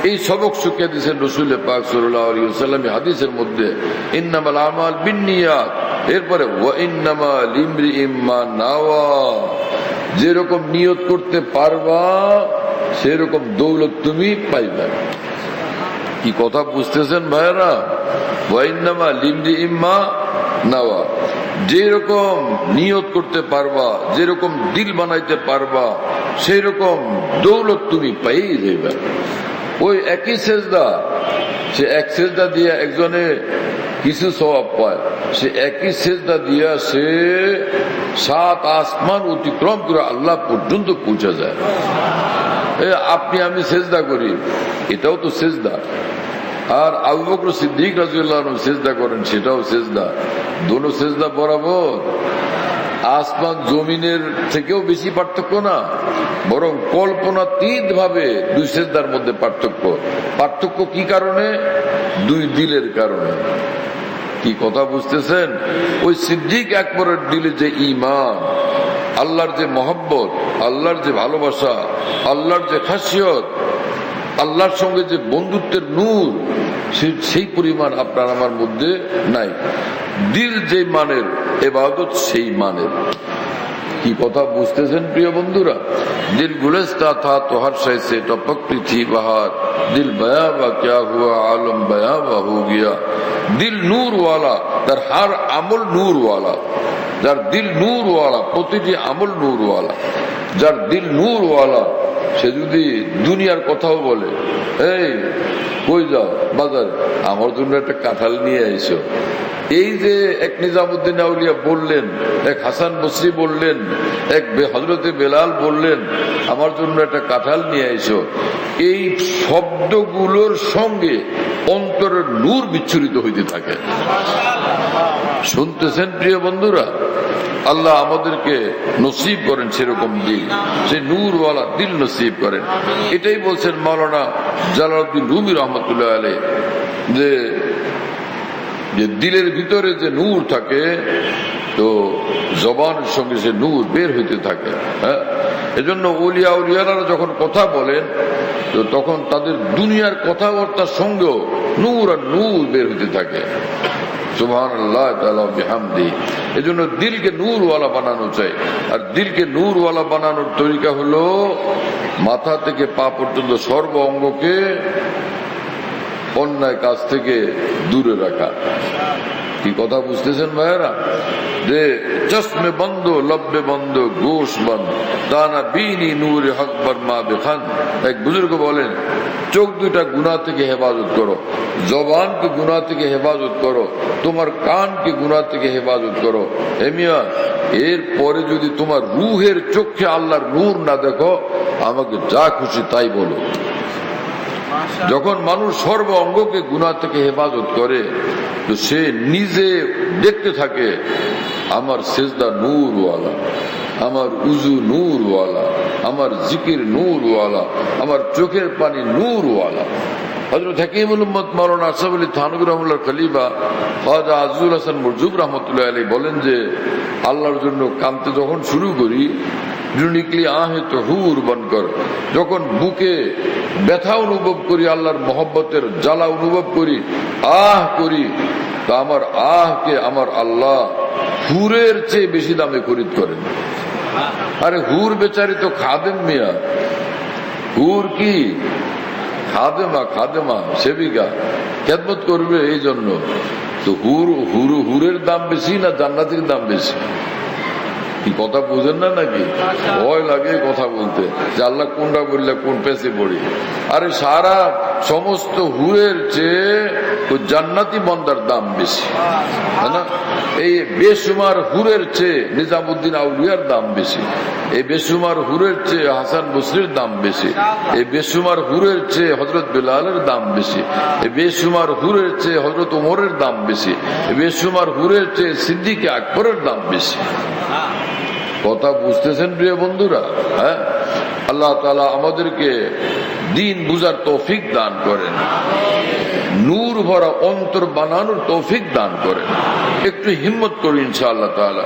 এই সবক শিখিয়ে দিয়েছেন রাসূল পাক সাল্লাল্লাহু আলাইহি ওয়াসাল্লাম হাদিসের মধ্যে, ইন্নামাল আমাল বিন্নিয়াত, এরপরে ওয়া ইন্নামা লিমরিইম মা নাওয়া। যেরকম নিয়ত করতে পারবা সেরকম দৌলত তুমি পাইবে। কি কথা বুঝতেছেন ভাইরা? ওয়া ইন্নামা লিমরিইম মা নাওয়া। যেরকম নিয়ত করতে পারবা, যেরকম দিল বানাইতে পারবা, সেই রকম দৌলত তুমি পাই যাইবা। ওই একই সেজদা, সে এক সেজদা দিয়ে একজনে কিছু সওয়াব পায়, সে একই সেজদা দিয়া সে 7 আসমান অতিক্রম করে আল্লাহ পর্যন্ত পৌঁছে যায়। আপনি আমি সেজদা করি, এটাও তো সেজদা। আর আবু বকর সিদ্দিক রাদিয়াল্লাহু আনহু সিজদা করেন, সেটাও সিজদা, দোনো সিজদা বরাবর। আসমান জমিনের থেকেও বেশি পার্থক্য না, বরং কল্পনাতীত ভাবে দুই সিজদার মধ্যে পার্থক্য। পার্থক্য কি কারণে? দুই দিলের কারণে। কি কথা বুঝতেছেন? ওই সিদ্দিক আকবরের দিলে যে ঈমান, আল্লাহর যে মহব্বত, আল্লাহর যে ভালোবাসা, আল্লাহর যে খাসিয়ত, আল্লাহর সঙ্গে যে বন্ধুত্বের নূর, সেই পরিমাণ আপনার আমার মধ্যে নাই। দিল যে মানের, ইবাদত সেই মানের। কি কথা বুঝতেছেন প্রিয় বন্ধুরা? দিল গুলিস্তা থা তো হর শয় সে টপকতি থি বাহার, দিল বয়া বা ক্যা হুয়া আলম বয়া বা হো গিয়া। দিল নূর ওয়ালা, তার হার আমল নূর ওয়ালা। যার দিল নূর ওয়ালা, প্রতিটি আমল নূর ওয়ালা। যার দিল নূর ওয়ালা, সে যদি দুনিয়ার কথাও বলে, এই কই যাও বাজার, আমার জন্য একটা কাঁঠাল নিয়ে আইসো। এই যে এক নিজামুদ্দিন আউলিয়া বললেন, এক হাসান বসরি বললেন, এক হযরতে বেলাল বললেন, আমার জন্য একটা কাঁঠাল নিয়ে আইসো, এই শব্দগুলোর সঙ্গে অন্তরের নূর বিচ্ছুরিত হইতে থাকে। শুনতেছেন প্রিয় বন্ধুরা? আল্লাহ আমাদেরকে নসিব করেন সেরকম দিল, সে নূরওয়ালা দিল নসিব করেন। এটাই বলছেন মাওলানা জালালউদ্দিন রুমি রহমতুল্লাহ আলাইহি, যে দিলের ভিতরে যে নূর থাকে, তো জবানের সঙ্গে সে নূর বের হইতে থাকে। হ্যাঁ, এজন্য ওলিয়া উলিয়ারা যখন কথা বলেন, তো তখন তাদের দুনিয়ার কথাবার্তার সঙ্গেও নূর আর নূর বের হইতে থাকে। সুবহানাল্লাহ তাআলা বিহামদি। এজন্য দিলকে নূরওয়ালা বানানো চাই। আর দিলকে নূরওয়ালা বানানোর তরিকা হলো মাথা থেকে পা পর্যন্ত সর্ব অঙ্গকে অন্যায় কাজ থেকে দূরে রাখা। কি কথা বুঝতেছেন ভাইয়েরা? যে চশমে বন্ধ, লব্বে বন্ধ, গোশ বন্ধ, দানা বিনি নূরে হকবর মা বেখান। এক বুজুর্গ বলেন, চোখ দুইটা গুনাহ থেকে হেফাজত করো, জবানকে গুনাহ থেকে হেফাজত করো, তোমার কানকে গুনাহ থেকে হেফাজত করো। এমিয়া, এর পরে যদি তোমার রুহের চোখে আল্লাহর নূর না দেখো, আমাকে যা খুশি তাই বলো। যখন মানুষ সর্ব অঙ্গকে গুনাহ থেকে হেফাজত করে, তো সে নিজে দেখতে থাকে, আমার সেজদা নূরওয়ালা, আমার উজু নূরওয়ালা, আমার জিকির নূরওয়ালা, আমার চোখের পানি নূরওয়ালা। হযরত হাকিমুল উম্মত মাওলানা আশরাফ আলী থানভী রহমাতুল্লাহ খলিফা খাজা আজিজুল হাসান মরজুব রহমতুল্লাহ আলাইহি বলেন যে, আল্লাহর জন্য কাঁদতে যখন শুরু করি, নিকলি আহে তো হুর বনকর, যখন বুকে ব্যথা অনুভব করি, আল্লাহর মহব্বতের জ্বালা অনুভব করি, আহ করি, তা আমার আহকে আমার আল্লাহ হুরের চেয়ে বেশি দামে খরিদ করেন। আরে হুর বেচারি তো খাদেম মিয়া, হুর কি খাদেমা, খাদেমা সেবিকা, খেদমত করবে। এই জন্য তো হুরের দাম বেশি না জান্নাতের দাম বেশি? কি কথা বুঝেন না নাকি? ভয় লাগে কথা বলতে, যে আল্লাহ কোনটা বললে কোন পেছে পড়ি। আরে সারা সমস্ত হুরের চেয়ে ওই জান্নাতি বন্দার দাম বেশি, তাই না? এই বেসুমার হুরের চেয়ে নিজামুদ্দিন আউলিয়ার দাম বেশি, এই বেসুমার হুরের চেয়ে হাসান বসরির দাম বেশি, এই বেসুমার হুরের চেয়ে হযরত বেলালের দাম বেশি, এই বেসুমার হুরের চেয়ে হযরত ওমরের দাম বেশি, এই বেসুমার হুরের চেয়ে সিদ্দিক আকবরের দাম বেশি। কথা বুঝতেছেন প্রিয় বন্ধুরা? হ্যাঁ, আল্লাহ তাআলা আমাদেরকে দিন বুঝার তৌফিক দান করেন, নূর ভরা অন্তর বানানোর তৌফিক দান করেন। একটু হিম্মত করি ইনশাআল্লাহ তাআলা।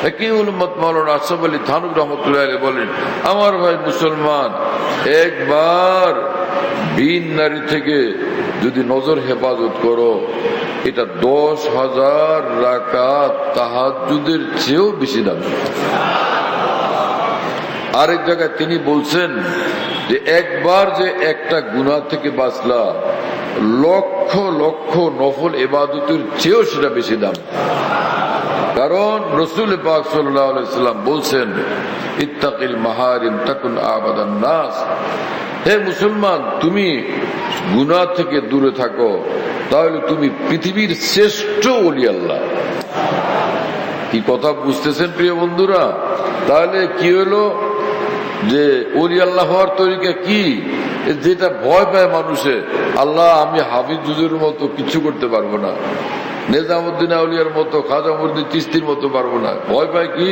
হাকিমুল উম্মত মাওলানা আশরাফ আলী থানভী রহমাতুল্লাহ আলাইহি বলেন, আমার ভাই মুসলমান, একবার ভিন নারী থেকে যদি নজর হেফাজত করো, এটা 10,000 রাকাত তাহাজ্জুদের চেয়েও বেশি দামি। আরেক জায়গায় তিনি বলছেন যে, একবার যে একটা গুনাহ থেকে বাঁচলা, লক্ষ লক্ষ নফল ইবাদতের চেয়েও সেটা বেশি দাম। কারণ রাসূল পাক সাল্লাল্লাহু আলাইহি ওয়াসাল্লাম বলছেন, ইত্তাকিল মাহারিম তাকুন আবাদান নাস। হে মুসলমান, তুমি গুনাহ থেকে দূরে থাকো, তাহলে তুমি পৃথিবীর শ্রেষ্ঠ ওলি আল্লাহ। কি কথা বুঝতেছেন প্রিয় বন্ধুরা? তাহলে কি হলো যে ওলি আল্লাহ হওয়ার তরিকা কি? যেটা ভয় পায় মানুষে, আল্লাহ আমি হাফিজ হুজুরের মতো কিছু করতে পারবো না, নিজামুদ্দিন আউলিয়ার মতো, খাজা মুর্শিদ চিশতির মতো পারবো না। ভয় পায় কি,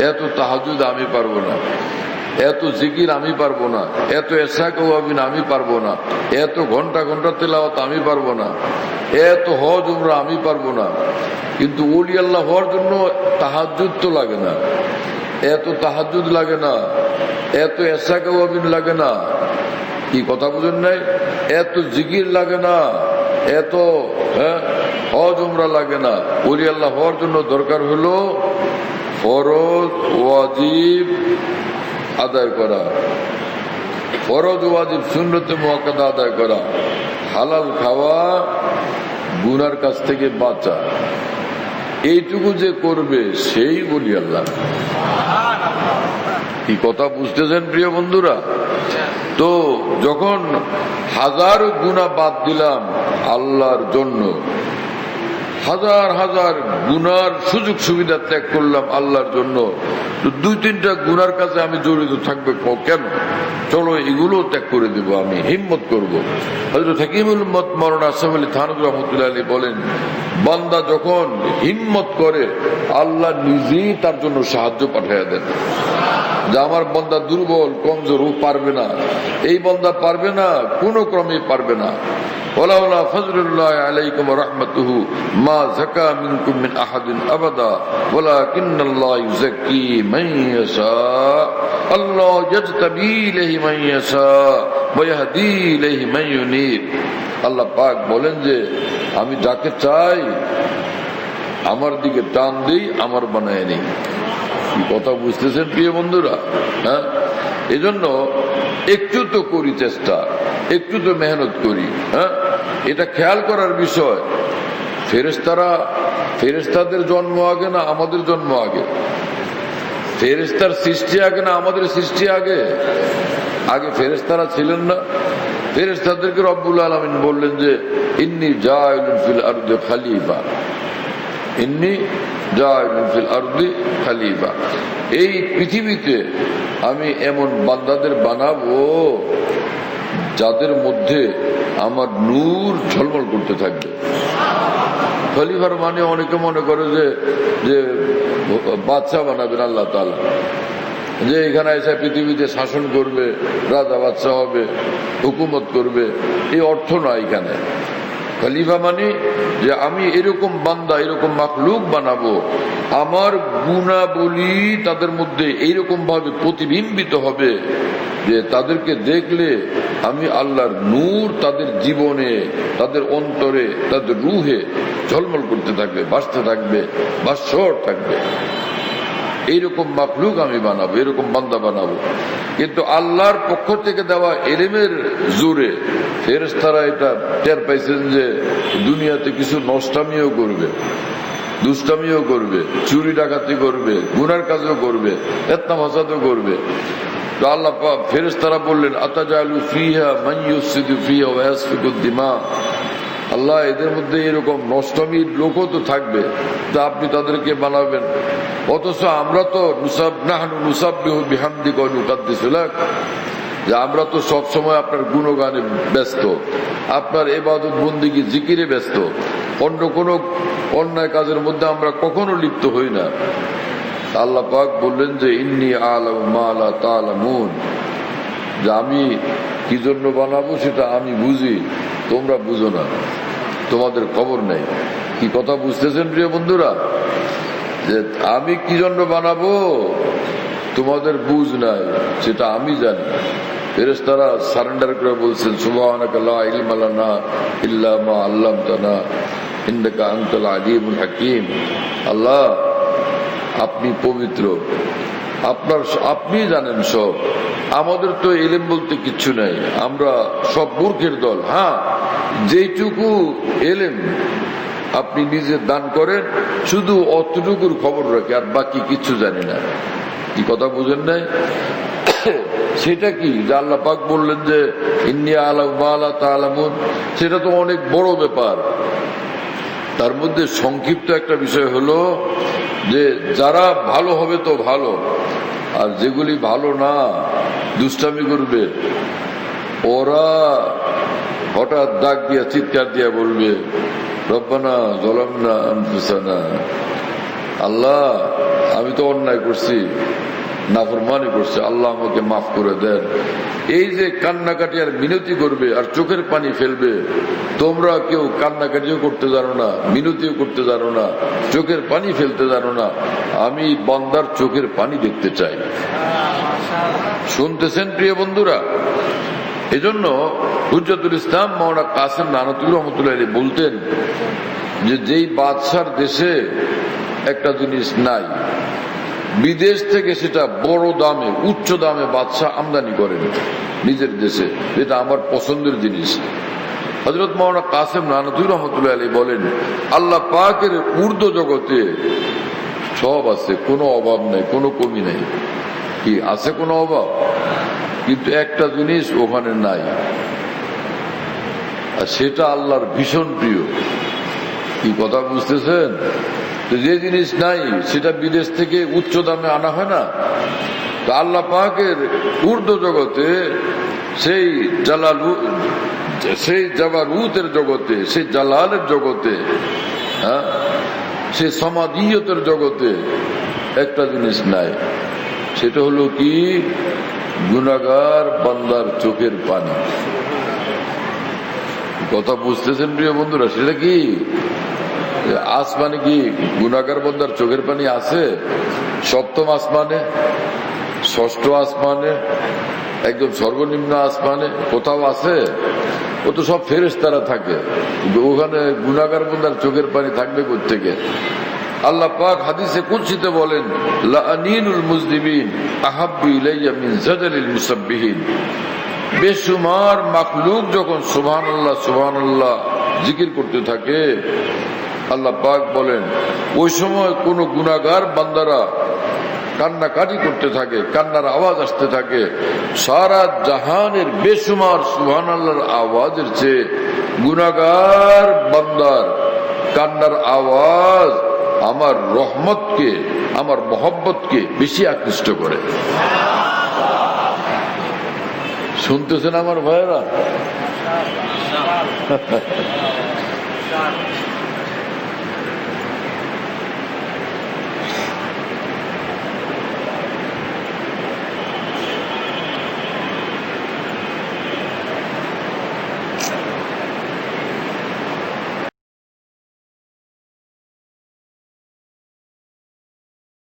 এত তাহাজ্জুদ আমি পারবো না, এত জিকির আমি পারবো না, এত ইশরাক ওয়াবিন আমি পারবো না, এত ঘন্টা ঘন্টা তেলাওয়াত আমি পারবো না, এত হজ উমরা আমি পারবো না। কিন্তু ওলি আল্লাহ হওয়ার জন্য তাহাজ্জুদ তো লাগে না, এত তাহাজ্জুদ লাগে না, এত ইশরাক ওয়াবিন লাগে না। কি কথা বুঝেন নাই? এত জিকির লাগে না, এত হজ উমরা লাগে না। ওলি আল্লাহ হওয়ার জন্য দরকার হলো ফরজ ওয়াজিব আদায় করা, ফরজ ওয়াজিব সুন্নতে মুআক্কাদা আদায় করা, হালাল খাওয়া, গুনার কাছ থেকে বাঁচা। এইটুকু যে করবে সেই ওলি আল্লাহ। কি কথা বুঝতেছেন প্রিয় বন্ধুরা? তো যখন হাজার গুনাহ বাদ দিলাম আল্লাহর জন্য, হাজার হাজার গুনার সুযোগ সুবিধা ত্যাগ করলাম আল্লাহর জন্য, তো দুই তিনটা গুনার কাছে আমি জড়িত থাকবে কেন? চলো এগুলো ত্যাগ করে দেব, আমি হিম্মত করব। হযরত হাকিমুল উম্মত মাওলানা আশরাফ আলী থানভী রাহমাতুল্লাহ আলাইহি বলেন, বান্দা যখন হিম্মত করে আল্লাহ নিজেই তার জন্য সাহায্য পাঠিয়ে দেন। যে আমার বান্দা দুর্বল কমজোর, ও পারবে না, এই বান্দা পারবে না, কোনো ক্রমে পারবে না। ওয়ালাউলা ফজলুল্লাহি আলাইকুম ওয়া রাহমাতুহু মা যাকা মিনকুম মিন আহাদিন আবাদা ওয়ালাকিন্নাল্লাহা ইউযাক্কি মান ইয়াশা। আল্লাহ ইয়াজতাবি ইলাইহি মান ইয়াশা ওয়া ইয়াহদি ইলাইহি মান ইউনীব। আল্লাহ পাক বলেন যে আমি যাকে চাই আমার দিকে টান দেই, আমার বানায় নেই। কি কথা বুঝতেছেন প্রিয় বন্ধুরা? হ্যাঁ, এই জন্য একটু তো করি চেষ্টা, একটু তো মেহনত করি। হ্যাঁ, এটা খেয়াল করার বিষয়। ফেরেশতাদের জন্ম আগে না আমাদের জন্ম আগে? ফেরেশতার সৃষ্টি আগে না আমাদের সৃষ্টি আগে? আগে ফেরেশতারা ছিলেন না? ফেরেশতাদেরকে রব্বুল আলামিন বললেন যে ইন্নী জাইলুন ফিল আরদি খলিফা, ইন্নী জাইলুন ফিল আরদি খলিফা। এই পৃথিবীতে আমি এমন বান্দাদের বানাবো যাদের মধ্যে আমার নূর ঝলমল করতে থাকবে। খলিফার মানে অনেকে মনে করে যে বাদশা বানাবেন আল্লাহ তাআলা, যে এখানে এসে পৃথিবীতে শাসন করবে, রাজা বাদশা হবে, হুকুমত করবে। এই অর্থ নয় এখানে। খলিফা মানে যে আমি এরকম বান্দা, এরকম মাখলুক বানাবো, আমার গুণাবলী তাদের মধ্যে এইরকম ভাবে প্রতিবিম্বিত হবে যে তাদেরকে দেখলে আমি আল্লাহর নূর তাদের জীবনে, তাদের অন্তরে, তাদের রুহে ঝলমল করতে থাকবে, ভাসতে থাকবে, ভাস্বর থাকবে। এইরকম মাখলুক আমি বানাবো, এরকম বান্দা বানাবো। কিন্তু আল্লাহর পক্ষ থেকে দেওয়া ইলমের জোরে ফেরেশতারা এটা টের পাইছেন যে দুনিয়াতে কিছু নষ্টামিও করবে, দুষ্টামিও করবে, চুরি ডাকাতি করবে, গুনার কাজও করবে, ফিতনা ফাসাদও করবে। তো আল্লাহ ফেরেশতারা বললেন আতাজালু ফিহা মান ইউফসিদু ফিহা ওয়া ইয়াসফিকুদ দিমা। আল্লাহ এদের মধ্যে এরকম নষ্টমীর লোকও তো থাকবে, তা আপনি তাদেরকে বানাবেন। অথচ আমরা তো নাহনু নুসাব্বিহু বিহামদিকা ওয়া নুকাদ্দিসু লাক, যে আমরা তো সব সময় আপনার গুণগানে ব্যস্ত, আপনার ইবাদত বন্দেগী জিকিরে ব্যস্ত, অন্য কোনো অন্যায় কাজের মধ্যে আমরা কখনো লিপ্ত হই না। আল্লাহ পাক বললেন যে ইন্নী আ'লামু মা লা তা'লামুন, যে আমি কি জন্য বানাবো সেটা আমি বুঝি, তোমরা বুঝো না, তোমাদের খবর নেই। কি কথা বুঝতেছেন প্রিয় বন্ধুরা? যে আমি কি জন্য বানাবো তোমাদের বুঝ নাই, সেটা আমি জানি। ফেরেশতারা সারেন্ডার করে বলছেন সুবহানাকা লা ইলমা লানা ইল্লা মা আল্লামতানা ইন্নাকা আনতাল আলিমুল হাকিম। আল্লাহ আপনি পবিত্র, আপনি জানেন সব, আমাদের তো ইলম বলতে কিচ্ছু নাই, আমরা সব মূর্খের দল। হ্যাঁ, যেইটুকু ইলম আপনি নিজে দান করেন শুধু অতটুকুর খবর রাখে, আর বাকি কিচ্ছু জানি না। কি কথা বুঝেন নাই? সেটা কি যে আল্লাহ পাক বললেন যে ইন্নী আ'লামু মা লা তা'লামুন, সেটা তো অনেক বড় ব্যাপার। তার মধ্যে সংক্ষিপ্ত একটা বিষয় হলো যে যারা ভালো হবে তো ভালো, আর যেগুলি ভালো না, দুষ্টামি করবে, ওরা হঠাৎ ডাক দিয়া চিৎকার দিয়া বলবে, রব্বানা যালামনা আনফুসানা, আল্লাহ আমি তো অন্যায় করছি, নাফরমানি করছে, আল্লাহ আমাকে মাফ করে দেন। এই যে কান্নাকাটি আর মিনতি করবে আর চোখের পানি ফেলবে, তোমরা কেউ কান্নাকাটিও করতে জানো না, মিনতিও করতে জানো না, চোখের পানি ফেলতে জানো না। আমি বান্দার চোখের পানি দেখতে চাই। শুনতেছেন প্রিয় বন্ধুরা? এজন্য হুজ্জাতুল ইসলাম মাওলানা কাসেম নানতুল্লাহ রহমতুল্লাহ আলাইহি বলতেন যে যেই বাদশার দেশে একটা জিনিস নাই, বিদেশ থেকে সেটা বড় দামে উচ্চ দামে বাদশাহ আমদানি করেন নিজের দেশে, এটা আমার পছন্দের জিনিস। হযরত মাওলানা কাসেম নানতুল্লাহ রহমতুল্লাহ আলাইহি বলেন, আল্লাহ পাকের ঊর্ধ্ব জগতে সব আছে, কোনো অভাব নাই, কোনো কমি নাই। কি আছে? কোনো অভাব? কিন্তু একটা জিনিস ওখানে নাই, আর সেটা আল্লাহর ভীষণ প্রিয়। কি কথা বুঝতেছেন? যে জিনিস নাই সেটা বিদেশ থেকে উচ্চ দামে আনা হয় না। তো আল্লাহ পাকের ঊর্ধ্ব জগতে সেই জাবারুতের জগতে, সেই জালালের জগতে, সেই সমাদিয়তের জগতে একটা জিনিস নাই, সেটা হলো কি? গুনাহগার বান্দার চোখের পানি। কথা বুঝতেছেন প্রিয় বন্ধুরা? সেটা কি আসমানে কি গুনাহগার বান্দার চোখের পানি আছে? সপ্তম আসমানে, ষষ্ঠ আসমানে, একদম সর্বনিম্ন আসমানে কোথাও আছে? ও তো সব ফেরেশতারা থাকে, ওখানে গুনাহগার বান্দার চোখের পানি থাকবে কোত্থেকে? আল্লাহ পাক হাদিসে কুদসিতে বলেন, লা আনিনুল মুজনিবিন আহাব্বু ইলাইয়া মিন জাদালিল মুসাব্বিহিন। বেশুমার মাখলুক যখন সুবহানাল্লাহ সুবহানাল্লাহ জিকির করতে থাকে, আল্লাহ পাক বলেন ওই সময় কোন গুনাহগার বান্দারা কান্নাকাটি করতে থাকে, কান্নার আওয়াজ আসতে থাকে। সারা জাহানের বেশুমার সুবহানাল্লাহর আওয়াজের চেয়ে গুনাহগার বান্দার কান্নার আওয়াজ আমার রহমতকে, আমার মহব্বতকে বেশি আকৃষ্ট করে। শুনতেছেন আমার ভাইয়েরা?